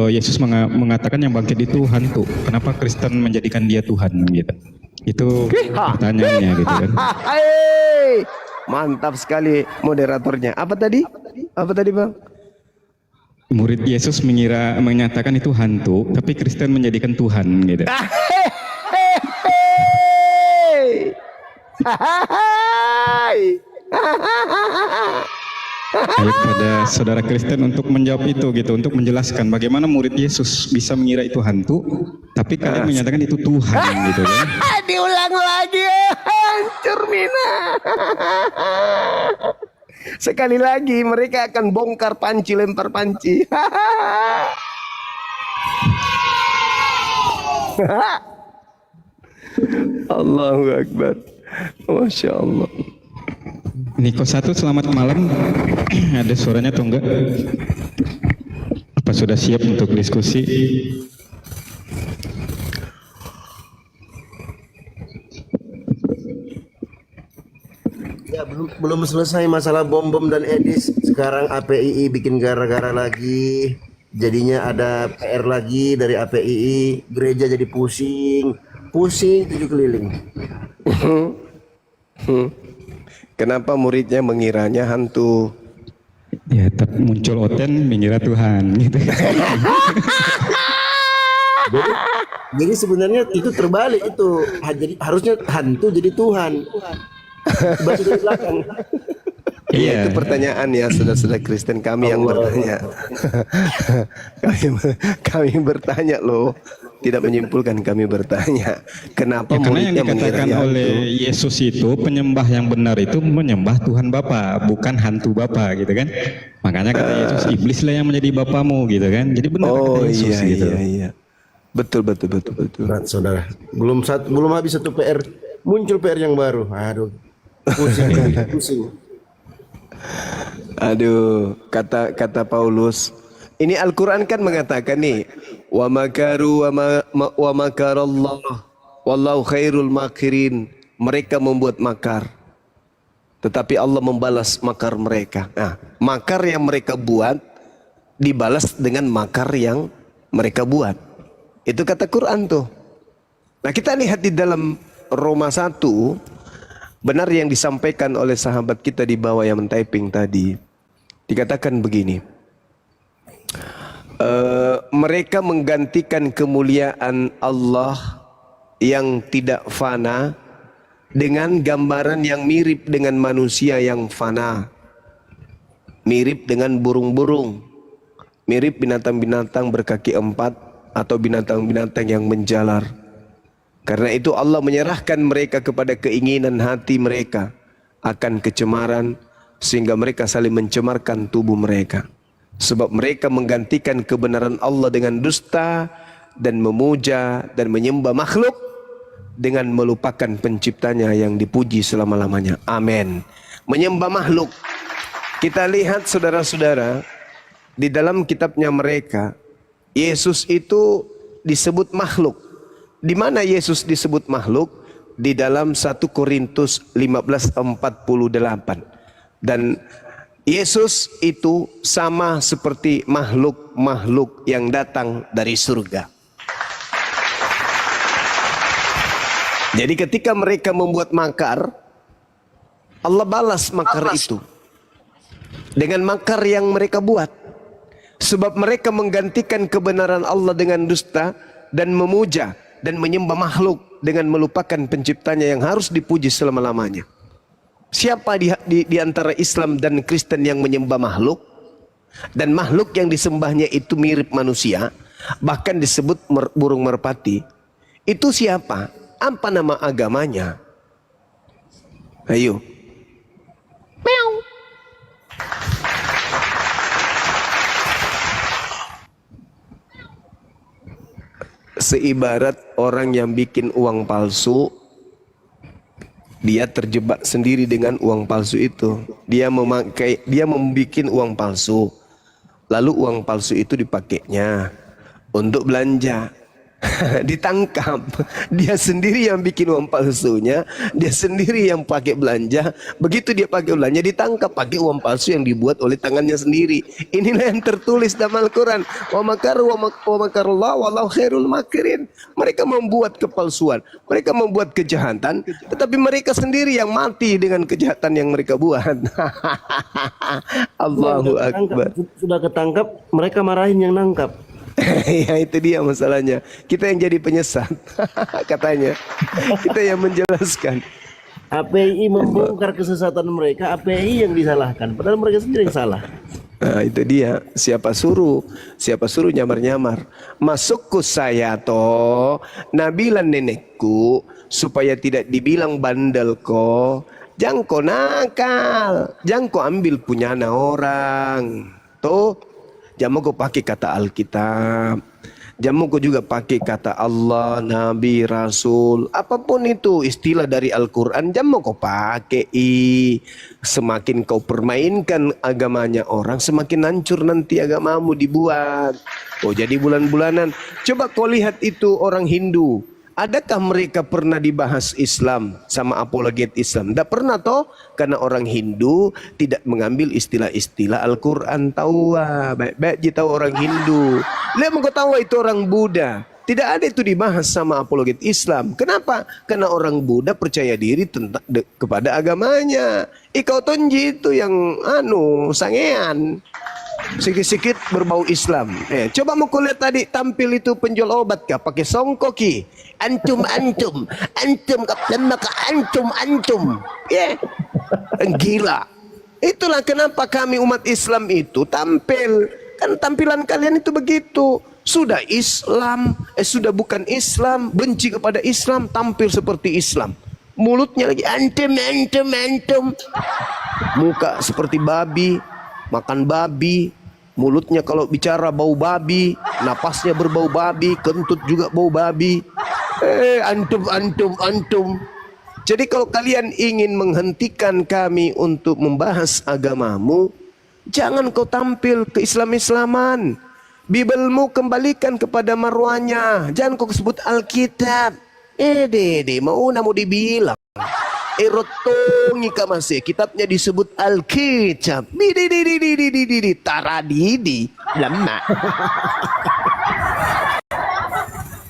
Yesus mengatakan yang bangkit itu hantu. Kenapa Kristen menjadikan dia Tuhan gitu? Itu pertanyaannya gitu kan. Mantap sekali moderatornya. Apa tadi? Apa tadi, Bang? Murid Yesus menyatakan itu hantu, tapi Kristen menjadikan Tuhan gitu. Ayo pada saudara Kristen untuk menjawab itu gitu, untuk menjelaskan bagaimana murid Yesus bisa mengira itu hantu, tapi kalian menyatakan itu Tuhan gitu kan. Diulang lagi, hancur Mina. Sekali lagi mereka akan bongkar panci, lempar panci. Allahu Akbar. Masya Allah. Niko 1, selamat malam. Ada suaranya atau enggak? Apa sudah siap untuk diskusi? Ya, belum selesai masalah bom-bom dan Edis. Sekarang APII bikin gara-gara lagi. Jadinya ada PR lagi dari APII. Gereja jadi pusing 7 keliling. Kenapa muridnya mengiranya hantu? Ya, tapi muncul Oten mengira Tuhan gitu. Jadi sebenarnya itu terbalik itu. Jadi harusnya hantu jadi Tuhan. Baca dari belakang. Iya, itu pertanyaan ya saudara-saudara Kristen kami yang bertanya. kami bertanya loh, tidak menyimpulkan, kami bertanya. Kenapa Ya, karena yang muridnya dikatakan mengiranya oleh hantu? Yesus itu penyembah yang benar itu menyembah Tuhan Bapa, bukan hantu Bapa gitu kan. Makanya kata Yesus, iblislah yang menjadi bapamu gitu kan. Jadi benar Oh kata Yesus iya, gitu. iya. Betul. Nah, saudara, belum habis satu PR, muncul PR yang baru. Aduh, pusing. Aduh, kata Paulus. Ini Al-Quran kan mengatakan nih, wa makaru wa makarallah wallahu khairul makirin. Mereka membuat makar, tetapi Allah membalas makar mereka. Nah, makar yang mereka buat dibalas dengan makar yang mereka buat. Itu kata Quran tuh. Nah, kita lihat di dalam Roma 1, benar yang disampaikan oleh sahabat kita di bawah yang men-typing tadi. Dikatakan begini. Mereka menggantikan kemuliaan Allah yang tidak fana dengan gambaran yang mirip dengan manusia yang fana, mirip dengan burung-burung, mirip binatang-binatang berkaki 4 atau binatang-binatang yang menjalar. Karena itu Allah menyerahkan mereka kepada keinginan hati mereka akan kecemaran, sehingga mereka saling mencemarkan tubuh mereka. Sebab mereka menggantikan kebenaran Allah dengan dusta dan memuja dan menyembah makhluk dengan melupakan penciptanya yang dipuji selama-lamanya. Amin. Menyembah makhluk. Kita lihat saudara-saudara, di dalam kitabnya mereka, Yesus itu disebut makhluk. Di mana Yesus disebut makhluk? Di dalam 1 Korintus 15:48. Dan Yesus itu sama seperti makhluk-makhluk yang datang dari surga. Jadi ketika mereka membuat makar, Allah balas makar itu dengan makar yang mereka buat. Sebab mereka menggantikan kebenaran Allah dengan dusta dan memuja dan menyembah makhluk dengan melupakan penciptanya yang harus dipuji selama-lamanya. Siapa di antara Islam dan Kristen yang menyembah makhluk? Dan makhluk yang disembahnya itu mirip manusia, bahkan disebut burung merpati. Itu siapa? Apa nama agamanya? Ayo. Meow. Seibarat orang yang bikin uang palsu, dia terjebak sendiri dengan uang palsu itu. Dia membuat uang palsu, lalu uang palsu itu dipakainya untuk belanja. Ditangkap, dia sendiri yang bikin uang palsunya, dia sendiri yang pakai belanja. Begitu dia pakai belanja, ditangkap pakai uang palsu yang dibuat oleh tangannya sendiri. Inilah yang tertulis dalam Al-Quran. Wa makaru wa makarullah wallahu khairul makirin. Mereka membuat kepalsuan, mereka membuat kejahatan, tetapi mereka sendiri yang mati dengan kejahatan yang mereka buat. Allahu Akbar. Sudah ketangkap, mereka marahin yang nangkap. Ya itu dia masalahnya. Kita yang jadi penyesat katanya. Kita yang menjelaskan. API membongkar kesesatan mereka, API yang disalahkan. Padahal mereka sendiri yang salah. Nah itu dia. Siapa suruh nyamar-nyamar. Masukku saya toh nabilan nenekku supaya tidak dibilang bandel ko. Jangan kau nakal, jangan kau ambil punya orang. Tuh. Jangan kau pakai kata Alkitab. Jangan kau juga pakai kata Allah, Nabi, Rasul. Apapun itu istilah dari Al-Quran. Jangan kau pakai. Semakin kau permainkan agamanya orang, semakin hancur nanti agamamu dibuat. Oh jadi bulan-bulanan. Coba kau lihat itu orang Hindu. Adakah mereka pernah dibahas Islam sama apologet Islam? Tidak pernah toh, karena orang Hindu tidak mengambil istilah-istilah Al-Quran. Tahu baik-baik tahu orang Hindu. Lihat mau tahu itu orang Buddha. Tidak ada itu dibahas sama apologet Islam. Kenapa? Karena orang Buddha percaya diri kepada agamanya. Ikau tonji itu yang sangean. Sikit-sikit berbau Islam. Coba mau lihat tadi tampil itu penjual obat kah? Pakai songkoki. Antum. Antum maka antum. Gila. Itulah kenapa kami umat Islam itu tampil. Kan tampilan kalian itu begitu. Sudah Islam, sudah bukan Islam, benci kepada Islam, tampil seperti Islam. Mulutnya lagi antum. Muka seperti babi. Makan babi, mulutnya kalau bicara bau babi, napasnya berbau babi, kentut juga bau babi. Antum. Jadi kalau kalian ingin menghentikan kami untuk membahas agamamu, jangan kau tampil ke Islam-Islaman. Bibelmu kembalikan kepada marwahnya. Jangan kau sebut Alkitab. Mau dibilang. Erotongi kamase kitabnya disebut Alkitab. Taradidi lama.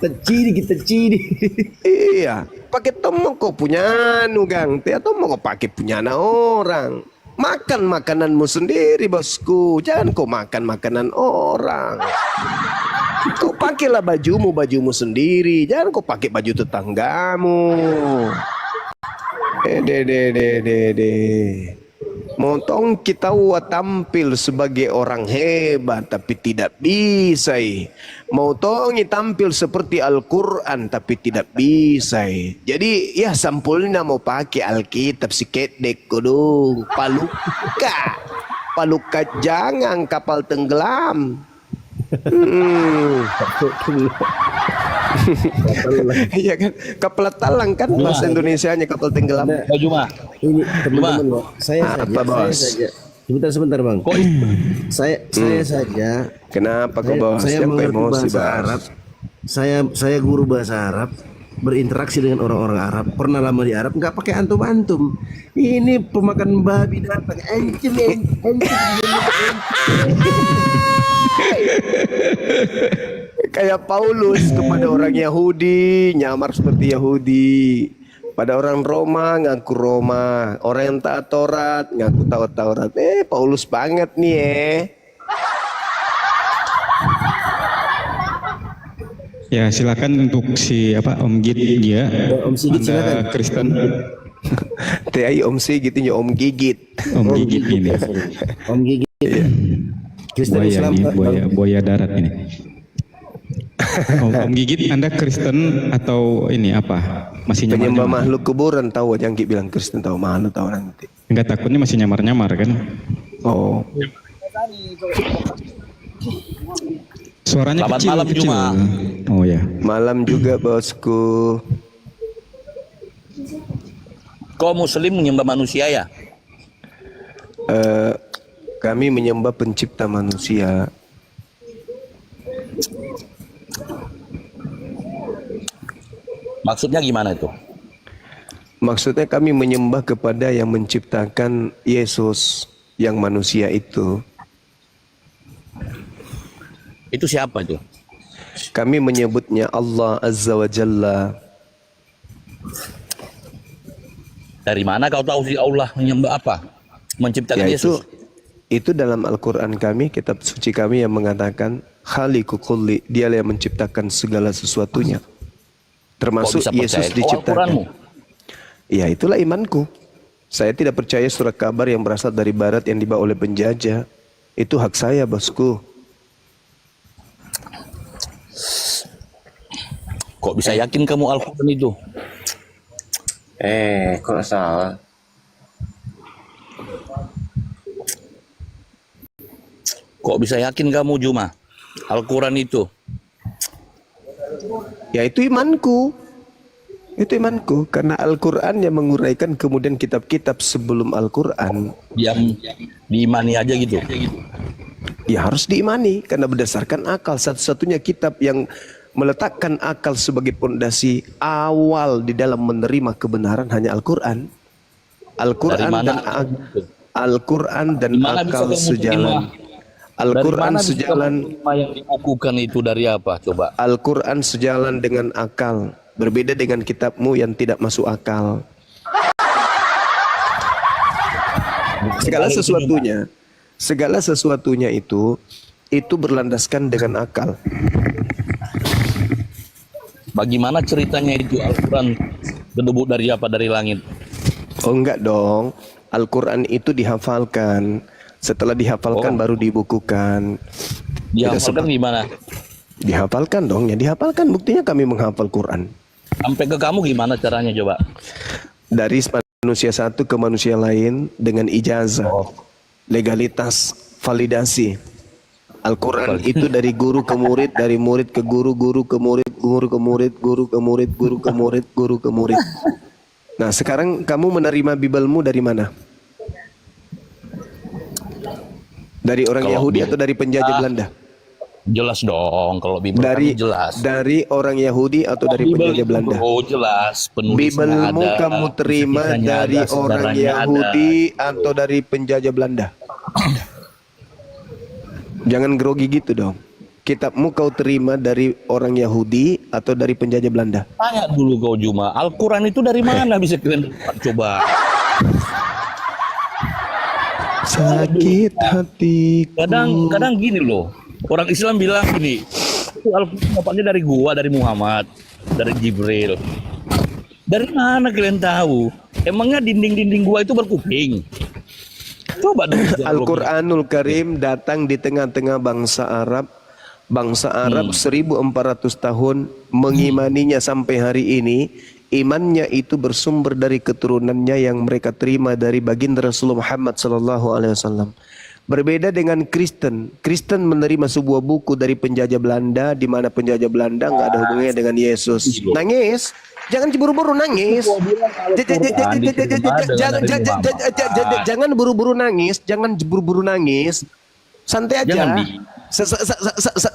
Tecidi. Iya, pakai tomo kau punya nugang, atau mau kau pakai punya orang. Makan makananmu sendiri bosku. Jangan kau makan makanan orang. Kau pakailah bajumu sendiri. Jangan kau pakai baju tetanggamu. Motong kita tampil sebagai orang hebat tapi tidak bisa. Motong tampil seperti Al-Quran tapi tidak bisa. Jadi ya sampulnya mau pakai Alkitab sikit dek kodong. Paluka jangan kapal tenggelam. Iya kan? Kapal talang kan bahasa Indonesianya kapal tenggelam. Oh Juma. Ini teman-teman loh, saya Apa, saja, Bos? saya saja. Sebentar bang. Saya saja. Kenapa kok bos? Saya Yang mengerti emosi bahasa bos? Arab. Saya guru bahasa Arab, berinteraksi dengan orang-orang Arab, pernah lama di Arab, nggak pakai antum-antum. Ini pemakan babi datang, encim. Kayak Paulus kepada orang Yahudi nyamar seperti Yahudi, pada orang Roma ngaku Roma, orang yang taat Taurat ngaku taat Taurat. Paulus banget nih. Ya silakan untuk si Om Git ya. Om Sigit Anda silakan. Kristen, TI Om Si gitu ya Om Gigit. Om Gigit ini. Om Gigi. Kristen Buaya Islam. ini, buaya darat ini. Om Gigit, Anda Kristen atau ini apa? Masih Penyembah nyamar-nyamar? makhluk kuburan tahu aja Anggi bilang Kristen tahu mana tahu nanti. Enggak, takutnya masih nyamar-nyamar kan? Oh, Suaranya Selamat kecil, malam, kecil. Juma. Oh ya. malam juga bosku. Kau Muslim menyembah manusia ya? Kami menyembah pencipta manusia. Maksudnya gimana itu? Maksudnya kami menyembah kepada yang menciptakan Yesus yang manusia itu. Itu siapa itu? Kami menyebutnya Allah Azza wa Jalla. Dari mana kau tahu si Allah menyembah apa? Menciptakan Yaitu Yesus. itu dalam Al-Quran kami, kitab suci kami yang mengatakan Khaliqu kulli, dialah yang menciptakan segala sesuatunya. Termasuk Kok bisa Yesus percaya? diciptakan. Al-Quranmu? Ya itulah imanku. Saya tidak percaya surat kabar yang berasal dari barat yang dibawa oleh penjajah. Itu hak saya bosku. Kok bisa yakin kamu Al-Quran itu? Kok salah? Kok bisa yakin kamu Juma? Al-Quran itu? Ya itu imanku. Itu imanku. Karena Al-Quran yang menguraikan kemudian kitab-kitab sebelum Al-Quran. Yang diimani aja gitu? Ya harus diimani. Karena berdasarkan akal. Satu-satunya kitab yang meletakkan akal sebagai pondasi awal di dalam menerima kebenaran hanya Al-Quran. Al-Quran Dari mana? dan Al-Quran dan Di mana bisa akal kamu sejalan. terima? Al-Quran Dari mana bisa sejalan. kamu terima yang dibukukan itu dari apa? Coba. Al-Quran sejalan dengan akal. Berbeda dengan kitabmu yang tidak masuk akal. Segala sesuatunya itu berlandaskan dengan akal. Bagaimana ceritanya itu Al-Quran berdebut dari apa? Dari langit? Oh enggak dong. Al-Quran itu dihafalkan. Setelah dihafalkan baru dibukukan. Dihafalkan gimana? Dihafalkan dong. Ya dihafalkan. Buktinya kami menghafal Quran. Sampai ke kamu gimana caranya coba? Dari manusia satu ke manusia lain dengan ijazah. Legalitas, validasi. Al-Quran itu dari guru ke murid, dari murid ke guru, guru ke murid, guru ke murid, guru ke murid, guru ke murid, guru ke murid. Nah sekarang kamu menerima Bibelmu dari mana? Dari orang Kalau Yahudi Bibel- atau dari penjajah Belanda? Jelas dong kalau Bible Dari kami jelas. dari orang Yahudi atau dari Bible penjajah itu, Belanda? bro, jelas. Penulisnya Bibelmu ada, kamu terima kisahnya dari ada, orang sejarahnya Yahudi atau dari penjajah Belanda? Jangan grogi gitu dong. Kitabmu kau terima dari orang Yahudi atau dari penjajah Belanda? ada. Tanya dulu kau Juma, Al-Quran itu dari mana bisa kalian dapat? Coba. Sakit hatiku. Kadang gini loh, orang Islam bilang gini, itu Al-Quran dapatnya dari gua, dari Muhammad, dari Jibril. Dari mana kalian tahu? Emangnya dinding-dinding gua itu berkuping? Coba dong. Al-Quranul Karim datang di tengah-tengah bangsa Arab. Bangsa Arab 1400 tahun mengimaninya sampai hari ini. Imannya itu bersumber dari keturunannya yang mereka terima dari baginda Rasulullah Muhammad sallallahu alaihi wasallam. Berbeda dengan Kristen. Kristen menerima sebuah buku dari penjajah Belanda, di mana penjajah Belanda nggak ada hubungannya dengan Yesus. Nangis, jangan buru-buru nangis. Jangan buru-buru nangis, jangan buru-buru nangis. Santai aja.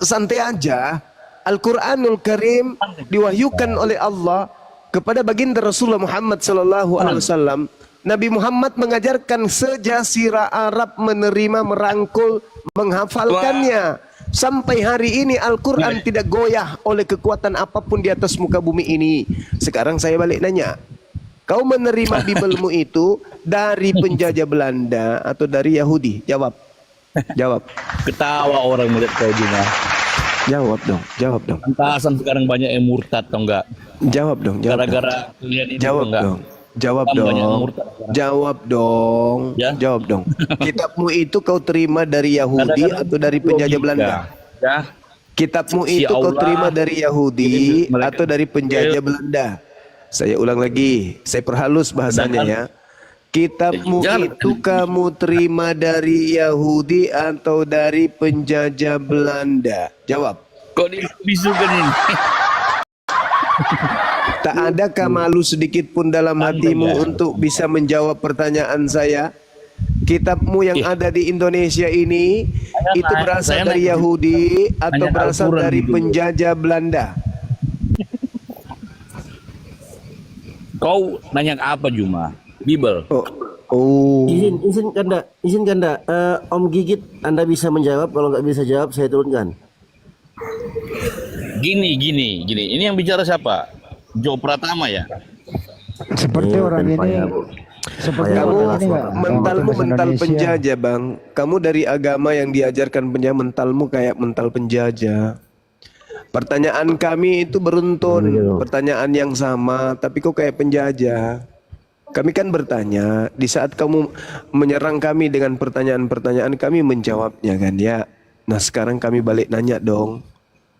Santai aja. Al-Quranul Karim diwahyukan oleh Allah kepada baginda Rasulullah Muhammad sallallahu alaihi wasallam. Nabi Muhammad mengajarkan sejazirah Arab menerima, merangkul, menghafalkannya. Sampai hari ini Al-Quran tidak goyah oleh kekuatan apapun di atas muka bumi ini. Sekarang saya balik nanya, kau menerima Bibelmu itu dari penjajah Belanda atau dari Yahudi? Jawab. Jawab. Ketawa orang melihat kau Juma. Jawab dong. Jawab dong. Pantasan sekarang banyak yang murtad atau enggak? Jawab dong. Gara-gara lihat ini Jawab enggak? dong. Jawab Kan banyak yang dong. murtad sekarang. Jawab dong. Ya? Jawab dong. Kitabmu itu kau terima dari Yahudi Kadang-kadang atau dari penjajah logika. Belanda? Ya. Kitabmu Si itu kau Allah terima dari Yahudi mereka- atau dari penjajah Belanda? Saya ulang lagi, saya perhalus bahasanya ya. Kitabmu Jangan. itu kamu terima dari Yahudi atau dari penjajah Belanda? Jawab. Kok dibisukan ini? Tak adakah malu sedikit pun dalam hatimu untuk bisa menjawab pertanyaan saya? Kitabmu yang ada di Indonesia ini itu berasal dari Yahudi atau nanya berasal Al-Quran dari gitu. penjajah Belanda? Kau nanya apa Juma? Bibel. Oh. Izin Kanda, Om Gigit Anda bisa menjawab, kalau nggak bisa jawab saya turunkan. Gini. Ini yang bicara siapa? Jo Pratama ya? Seperti orang ini, seperti Kamu orang ini nggak mentalmu bahasa mental Indonesia. penjajah, Bang. Kamu dari agama yang diajarkan penjajah, mentalmu kayak mental penjajah. Pertanyaan kami itu beruntun, pertanyaan yang sama, tapi kok kayak penjajah. Kami kan bertanya, di saat kamu menyerang kami dengan pertanyaan-pertanyaan, kami menjawabnya kan ya. Nah sekarang kami balik nanya dong.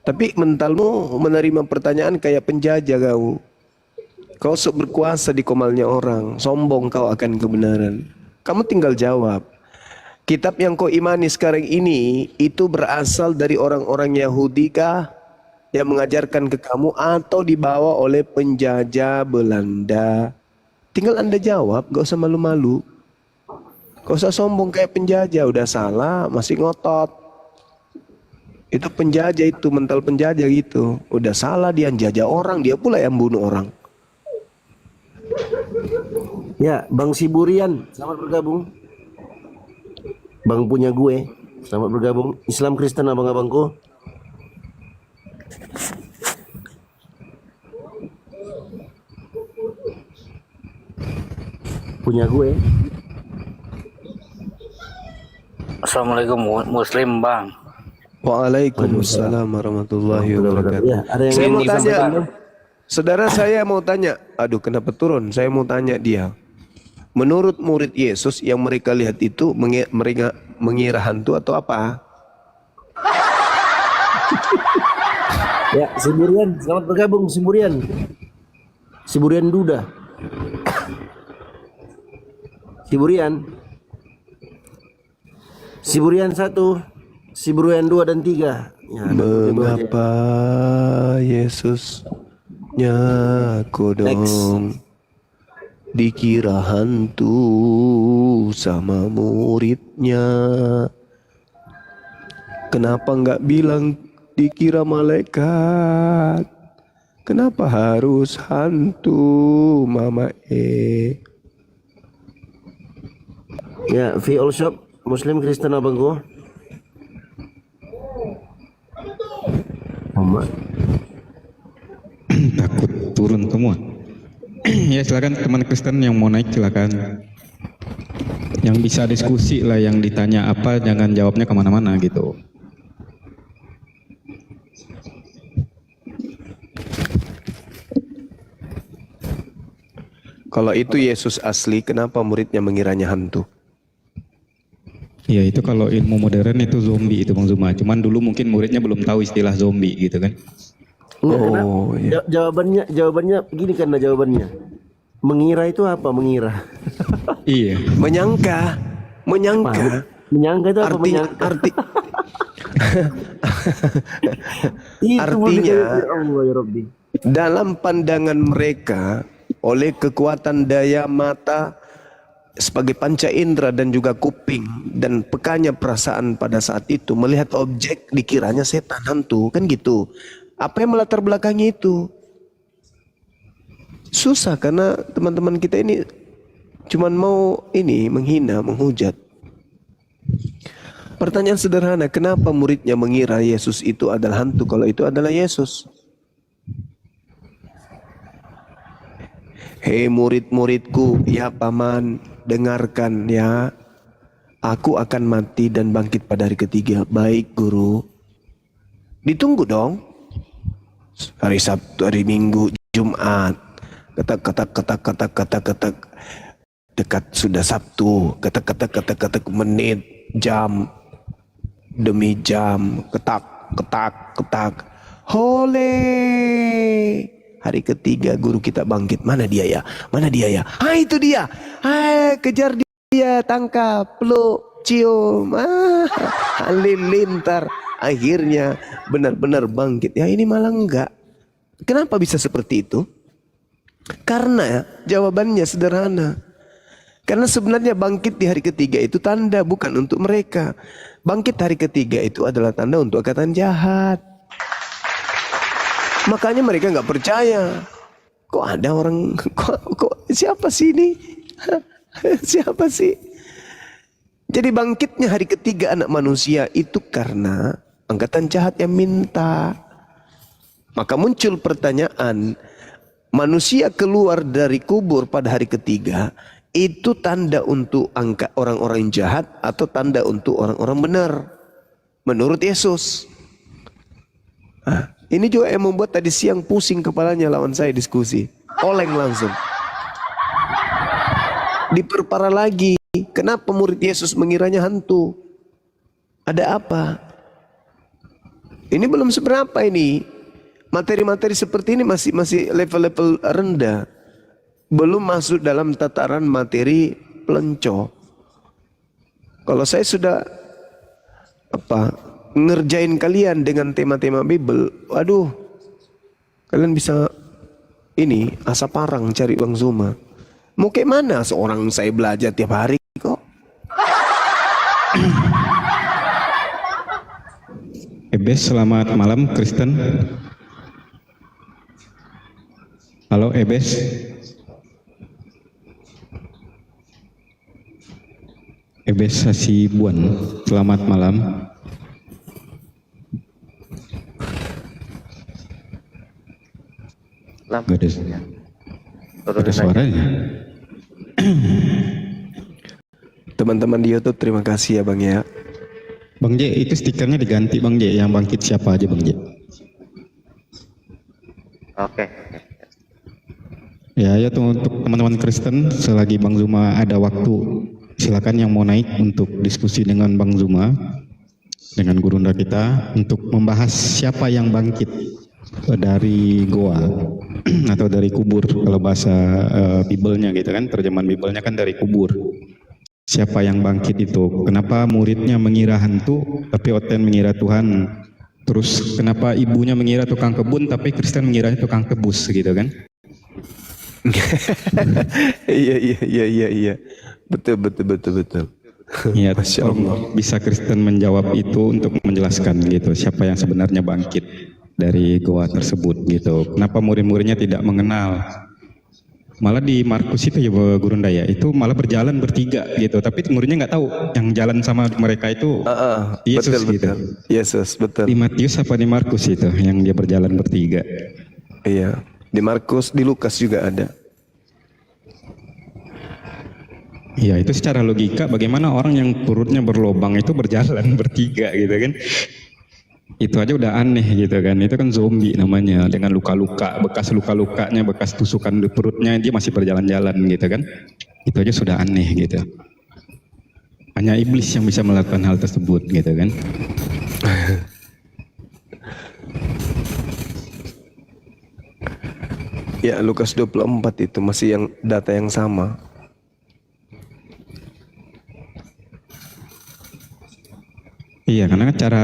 Tapi mentalmu menerima pertanyaan kayak penjajah kau. Kau sok berkuasa di komalnya orang, sombong kau akan kebenaran. Kamu tinggal jawab. Kitab yang kau imani sekarang ini itu berasal dari orang-orang Yahudi kah yang mengajarkan ke kamu atau dibawa oleh penjajah Belanda? Tinggal Anda jawab, gak usah malu-malu. Gak usah sombong kayak penjajah, udah salah masih ngotot. Itu penjajah itu, mental penjajah gitu. Udah salah dia jajah orang, dia pula yang bunuh orang. Ya, Bang Siburian, selamat bergabung. Bang punya gue, selamat bergabung. Islam Kristen abang-abangku. Punya gue. Assalamualaikum Muslim Bang. Waalaikumsalam warahmatullahi wabarakatuh. Ya, ada yang Saya ingin mau tanya, disampaikan? saudara saya mau tanya. Aduh, kenapa turun? Saya mau tanya dia. Menurut murid Yesus yang mereka lihat itu mereka mengira hantu atau apa? Ya, Siburian, selamat bergabung Siburian. Siburian Duda. Siburian 1, Siburian 2 dan 3. Ya, Mengapa Yesusnya kodong dikira hantu sama muridnya? Kenapa nggak bilang dikira malaikat? Kenapa harus hantu, Mama Ya, V All Shop, Muslim Kristen abangku. Mama. Takut turun semua. Ya silakan teman Kristen yang mau naik silakan. Yang bisa diskusi lah, yang ditanya apa jangan jawabnya kemana-mana gitu. Kalau itu Yesus asli, kenapa muridnya mengiranya hantu? Ya itu kalau ilmu modern itu zombie itu Bang Zuma. Cuman dulu mungkin muridnya belum tahu istilah zombie gitu kan. Oh, iya. Jawabannya gini karena jawabannya. Mengira itu apa mengira? Iya. Menyangka. Menyangka itu apa Arti, menyangka? arti, Itu artinya ya Allah ya Rabbi. dalam pandangan mereka oleh kekuatan daya mata sebagai panca indera dan juga kuping dan pekanya perasaan pada saat itu melihat objek dikiranya setan, hantu, kan gitu. Apa yang melatar belakangi itu? Susah karena teman-teman kita ini cuman mau ini menghina, menghujat. Pertanyaan sederhana, kenapa muridnya mengira Yesus itu adalah hantu kalau itu adalah Yesus? Hei murid-muridku, ya paman, dengarkan ya. Aku akan mati dan bangkit pada hari ketiga. Baik guru. Ditunggu dong. Hari Sabtu, hari Minggu, Jumat. Ketak. Dekat sudah Sabtu. Ketak menit, jam demi jam. Ketak. Hole. Hari ketiga guru kita bangkit. Mana dia ya? Ah, itu dia. Kejar dia, tangkap, peluk, cium. Halilintar. Akhirnya benar-benar bangkit. Ya ini malah enggak. Kenapa bisa seperti itu? Karena jawabannya sederhana. Karena sebenarnya bangkit di hari ketiga itu tanda bukan untuk mereka. Bangkit hari ketiga itu adalah tanda untuk angkatan jahat. Makanya mereka nggak percaya. Kok ada orang, kok siapa sih ini? Siapa sih? Jadi bangkitnya hari ketiga anak manusia itu karena angkatan jahat yang minta. Maka muncul pertanyaan, manusia keluar dari kubur pada hari ketiga itu tanda untuk orang-orang jahat atau tanda untuk orang-orang benar menurut Yesus. Ini juga yang membuat tadi siang pusing kepalanya lawan saya diskusi. Oleng langsung. Diperparah lagi. Kenapa murid Yesus mengiranya hantu? Ada apa? Ini belum seberapa ini. Materi-materi seperti ini masih level-level rendah. Belum masuk dalam tataran materi pelenco. Kalau saya sudah ngerjain kalian dengan tema-tema Bible, waduh, kalian bisa ini asap parang cari Bang Zuma. Mau kayak mana seorang saya belajar tiap hari kok. Ebes, selamat malam Kristen. Halo Ebes. Ebes Hasibuan, selamat malam. Gak ada suaranya. Teman-teman di YouTube terima kasih ya Bang ya. Bang J, itu stikernya diganti Bang J. Yang bangkit siapa aja Bang J? Oke. Ya untuk teman-teman Kristen, selagi Bang Zuma ada waktu, silakan yang mau naik untuk diskusi dengan Bang Zuma, dengan gurunda kita, untuk membahas siapa yang bangkit dari goa atau dari kubur, kalau bahasa Biblenya gitu kan, terjemahan Biblenya kan dari kubur. Siapa yang bangkit itu? Kenapa muridnya mengira hantu tapi Oten mengira Tuhan? Terus kenapa ibunya mengira tukang kebun tapi Kristen mengiranya tukang tebus gitu kan? Iya. Betul. Ya, Masya Allah. bisa Kristen menjawab itu untuk menjelaskan gitu siapa yang sebenarnya bangkit dari goa tersebut gitu. Kenapa murid-muridnya tidak mengenal? Malah di Markus itu ya Gurunda ya, itu malah berjalan bertiga gitu, tapi muridnya nggak tahu yang jalan sama mereka itu Yesus betul, gitu. Yesus, betul. Di Matius apa di Markus itu yang dia berjalan bertiga? Iya, di Markus, di Lukas juga ada. Iya, itu secara logika bagaimana orang yang perutnya berlobang itu berjalan bertiga gitu kan? Itu aja udah aneh gitu kan, itu kan zombie namanya, dengan luka-luka, bekas luka-lukanya, bekas tusukan di perutnya, dia masih berjalan-jalan gitu kan. Itu aja sudah aneh gitu. Hanya iblis yang bisa melakukan hal tersebut gitu kan. Ya, Lukas 24 itu masih yang data yang sama. Iya, karena kan cara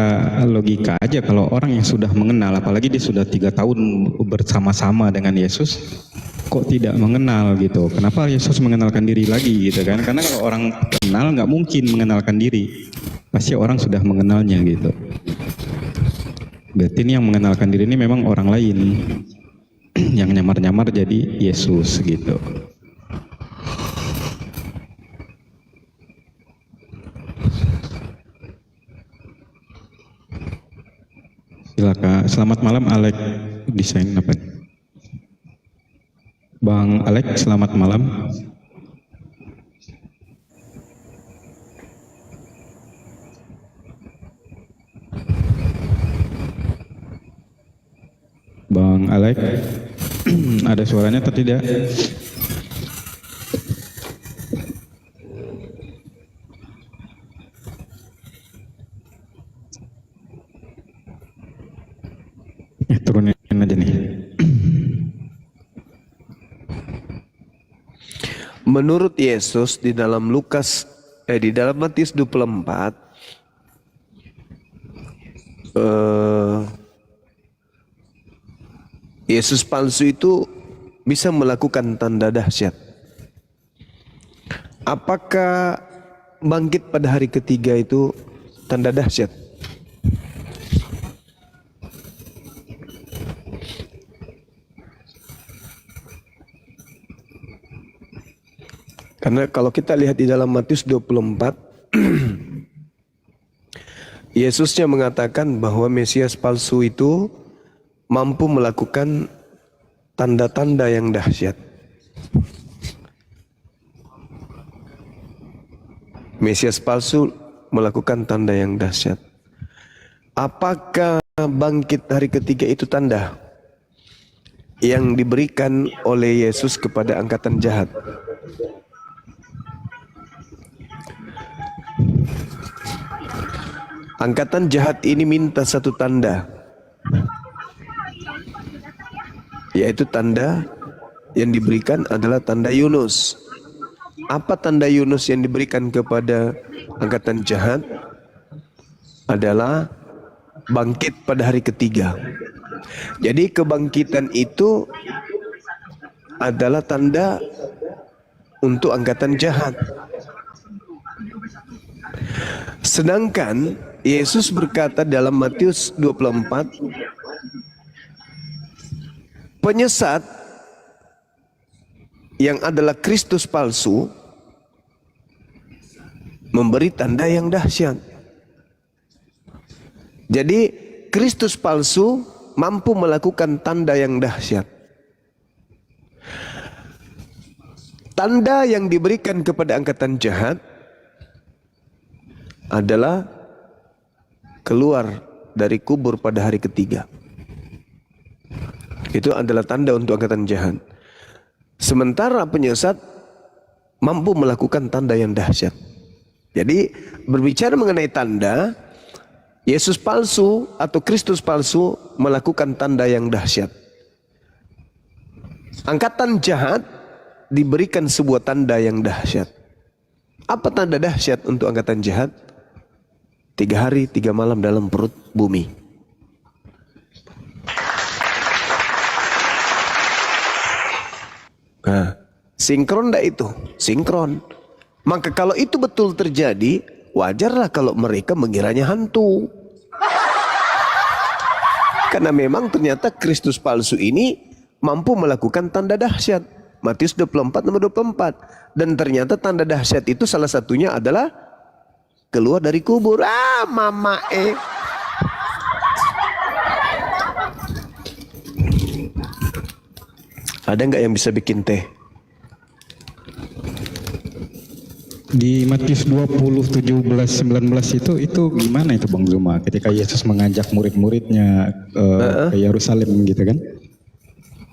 logika aja kalau orang yang sudah mengenal, apalagi dia sudah 3 tahun bersama-sama dengan Yesus, kok tidak mengenal gitu. Kenapa Yesus mengenalkan diri lagi gitu kan? Karena kalau orang kenal nggak mungkin mengenalkan diri. Pasti orang sudah mengenalnya gitu. Berarti ini yang mengenalkan diri ini memang orang lain yang nyamar-nyamar jadi Yesus gitu. Silakan. Selamat malam Alek. Desain apa? Bang Alek, selamat malam. Bang Alek, ada suaranya atau tidak? Turunin aja nih. Menurut Yesus di dalam di dalam Matius 24 Yesus palsu itu bisa melakukan tanda dahsyat. Apakah bangkit pada hari ketiga itu tanda dahsyat? Karena kalau kita lihat di dalam Matius 24, Yesusnya mengatakan bahwa Mesias palsu itu mampu melakukan tanda-tanda yang dahsyat. Mesias palsu melakukan tanda yang dahsyat. Apakah bangkit hari ketiga itu tanda yang diberikan oleh Yesus kepada angkatan jahat? Angkatan jahat ini minta satu tanda, yaitu tanda yang diberikan adalah tanda Yunus. Apa tanda Yunus yang diberikan kepada angkatan jahat? Adalah bangkit pada hari ketiga. Jadi kebangkitan itu adalah tanda untuk angkatan jahat. Sedangkan Yesus berkata dalam Matius 24, penyesat yang adalah Kristus palsu memberi tanda yang dahsyat. Jadi Kristus palsu mampu melakukan tanda yang dahsyat. Tanda yang diberikan kepada angkatan jahat adalah keluar dari kubur pada hari ketiga. Itu adalah tanda untuk angkatan jahat. Sementara penyesat mampu melakukan tanda yang dahsyat. Jadi berbicara mengenai tanda, Yesus palsu atau Kristus palsu melakukan tanda yang dahsyat. Angkatan jahat diberikan sebuah tanda yang dahsyat. Apa tanda dahsyat untuk angkatan jahat? 3 hari 3 malam dalam perut bumi. Nah, sinkron enggak itu? Sinkron. Maka kalau itu betul terjadi, wajarlah kalau mereka mengiranya hantu. Karena memang ternyata Kristus palsu ini mampu melakukan tanda dahsyat. Matius 24 nomor 24. Dan ternyata tanda dahsyat itu salah satunya adalah keluar dari kubur. Mama Ada nggak yang bisa bikin teh? Di Matius 20, 17, 19 itu gimana itu Bang Zuma? Ketika Yesus mengajak murid-muridnya ke Yerusalem gitu kan?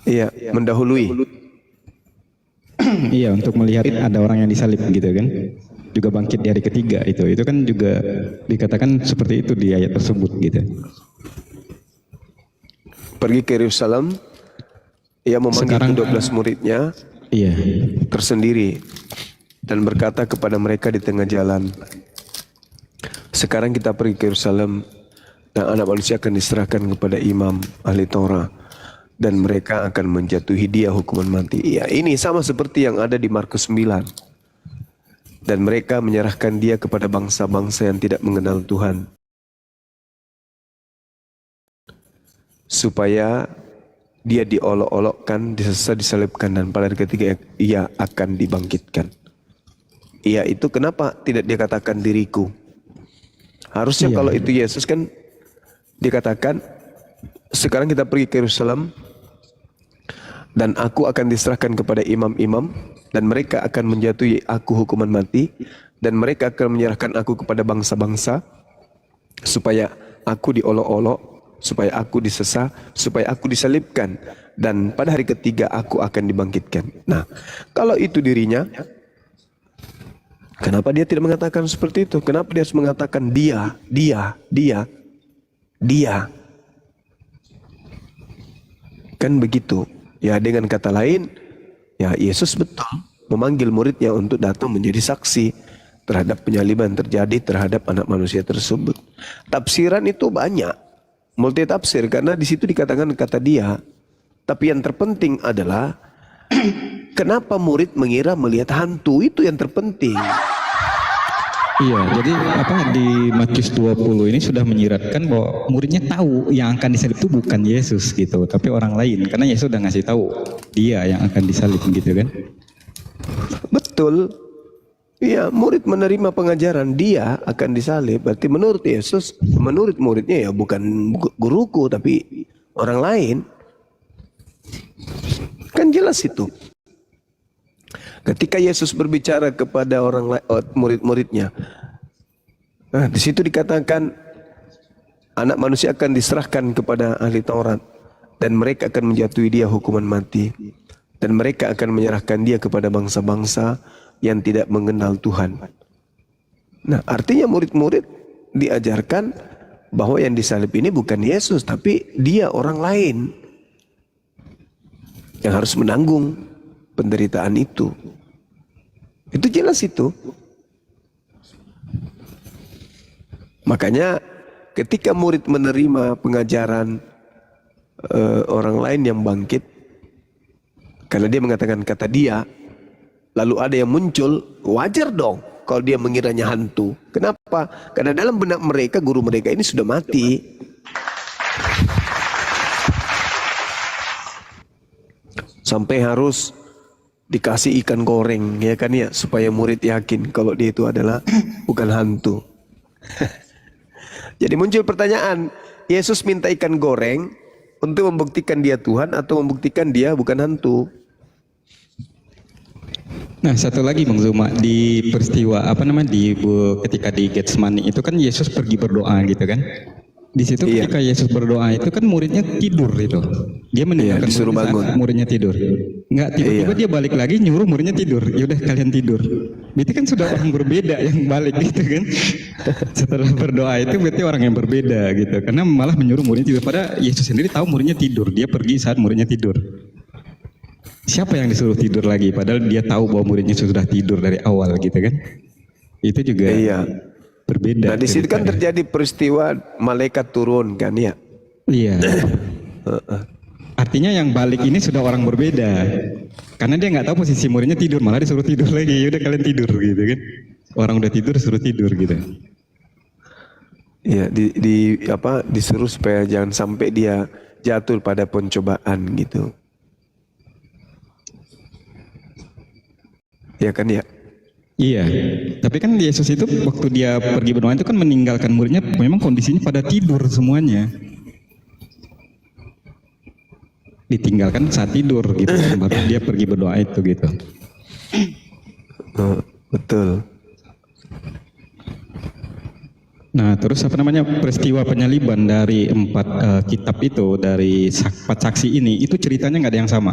Iya, mendahului. Iya, untuk melihat ada orang yang disalib gitu kan? Juga bangkit di hari ketiga itu kan juga dikatakan seperti itu di ayat tersebut gitu. Pergi ke Yerusalem, ia memanggil 12 muridnya, iya, tersendiri dan berkata kepada mereka di tengah jalan, sekarang kita pergi ke Yerusalem dan anak manusia akan diserahkan kepada imam ahli Taurat dan mereka akan menjatuhi dia hukuman mati. Ya, ini sama seperti yang ada di Markus 9. Dan mereka menyerahkan dia kepada bangsa-bangsa yang tidak mengenal Tuhan, supaya dia diolok-olokkan, disesat, disalibkan, dan pada hari ketiga ia akan dibangkitkan. Ia itu kenapa tidak dia katakan diriku? Harusnya kalau itu Yesus kan dikatakan, sekarang kita pergi ke Yerusalem dan aku akan diserahkan kepada imam-imam dan mereka akan menjatuhi aku hukuman mati dan mereka akan menyerahkan aku kepada bangsa-bangsa supaya aku diolok-olok, supaya aku disesat, supaya aku disalibkan dan pada hari ketiga aku akan dibangkitkan. Nah, kalau itu dirinya, kenapa dia tidak mengatakan seperti itu? Kenapa dia harus mengatakan dia? Kan begitu. Ya, dengan kata lain, ya Yesus betul memanggil muridnya untuk datang menjadi saksi terhadap penyaliban terjadi terhadap anak manusia tersebut. Tafsiran itu banyak, multi tafsir, karena di situ dikatakan kata dia. Tapi yang terpenting adalah kenapa murid mengira melihat hantu, itu yang terpenting. Iya, jadi di Matius 20 ini sudah menyiratkan bahwa muridnya tahu yang akan disalib itu bukan Yesus gitu, tapi orang lain, karena Yesus sudah ngasih tahu dia yang akan disalib gitu kan. Betul. Iya, murid menerima pengajaran dia akan disalib, berarti menurut Yesus, menurut muridnya ya bukan guruku tapi orang lain. Kan jelas itu. Ketika Yesus berbicara kepada murid-muridnya, nah, di situ dikatakan anak manusia akan diserahkan kepada ahli Taurat dan mereka akan menjatuhi dia hukuman mati dan mereka akan menyerahkan dia kepada bangsa-bangsa yang tidak mengenal Tuhan. Nah, artinya murid-murid diajarkan bahwa yang disalib ini bukan Yesus tapi dia orang lain yang harus menanggung penderitaan itu. Itu jelas itu. Makanya ketika murid menerima pengajaran orang lain yang bangkit, karena dia mengatakan kata dia, lalu ada yang muncul, wajar dong kalau dia mengiranya hantu. Kenapa? Karena dalam benak mereka, guru mereka ini sudah mati. Sampai harus dikasih ikan goreng, ya kan ya, supaya murid yakin kalau dia itu adalah bukan hantu. Jadi muncul pertanyaan, Yesus minta ikan goreng untuk membuktikan dia Tuhan atau membuktikan dia bukan hantu? Nah, satu lagi Bang Zuma, di peristiwa ketika di Getsemani itu kan Yesus pergi berdoa gitu kan. Di situ ketika Yesus berdoa itu kan muridnya tidur itu. Dia meninggalkan disuruh bangun. Muridnya tidur. Enggak, tiba-tiba dia balik lagi nyuruh muridnya tidur. Ya udah kalian tidur. Berarti kan sudah orang berbeda yang balik gitu kan. Setelah berdoa itu berarti orang yang berbeda gitu. Karena malah menyuruh muridnya tidur. Padahal Yesus sendiri tahu muridnya tidur. Dia pergi saat muridnya tidur. Siapa yang disuruh tidur lagi? Padahal dia tahu bahwa muridnya sudah tidur dari awal gitu kan. Itu juga berbeda. Nah, di situ kan terjadi peristiwa malaikat turun kan ya. Iya. Artinya yang balik ini sudah orang berbeda. Karena dia nggak tahu posisi muridnya tidur, malah disuruh tidur lagi. Ya udah kalian tidur gitu kan. Orang udah tidur suruh tidur gitu. Iya, disuruh supaya jangan sampai dia jatuh pada pencobaan gitu. Ya kan ya. Iya, tapi kan Yesus itu waktu dia pergi berdoa itu kan meninggalkan muridnya memang kondisinya pada tidur semuanya. Ditinggalkan saat tidur gitu, baru dia pergi berdoa itu gitu. Betul. Nah, terus peristiwa penyaliban dari 4 kitab itu, dari 4 saksi ini, itu ceritanya nggak ada yang sama.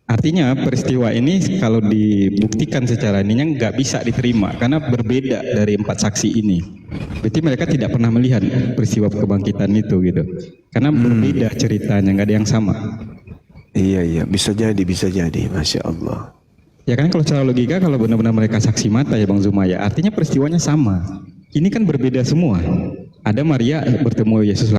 Artinya peristiwa ini kalau dibuktikan secara ininya nggak bisa diterima karena berbeda dari 4 saksi ini. Berarti mereka tidak pernah melihat peristiwa kebangkitan itu gitu. Karena berbeda ceritanya, nggak ada yang sama. Iya, bisa jadi, Masya Allah. Ya kan kalau secara logika kalau benar-benar mereka saksi mata ya Bang Zuma ya, artinya peristiwanya sama. ini kan berbeda semua. Ada Maria bertemu Yesus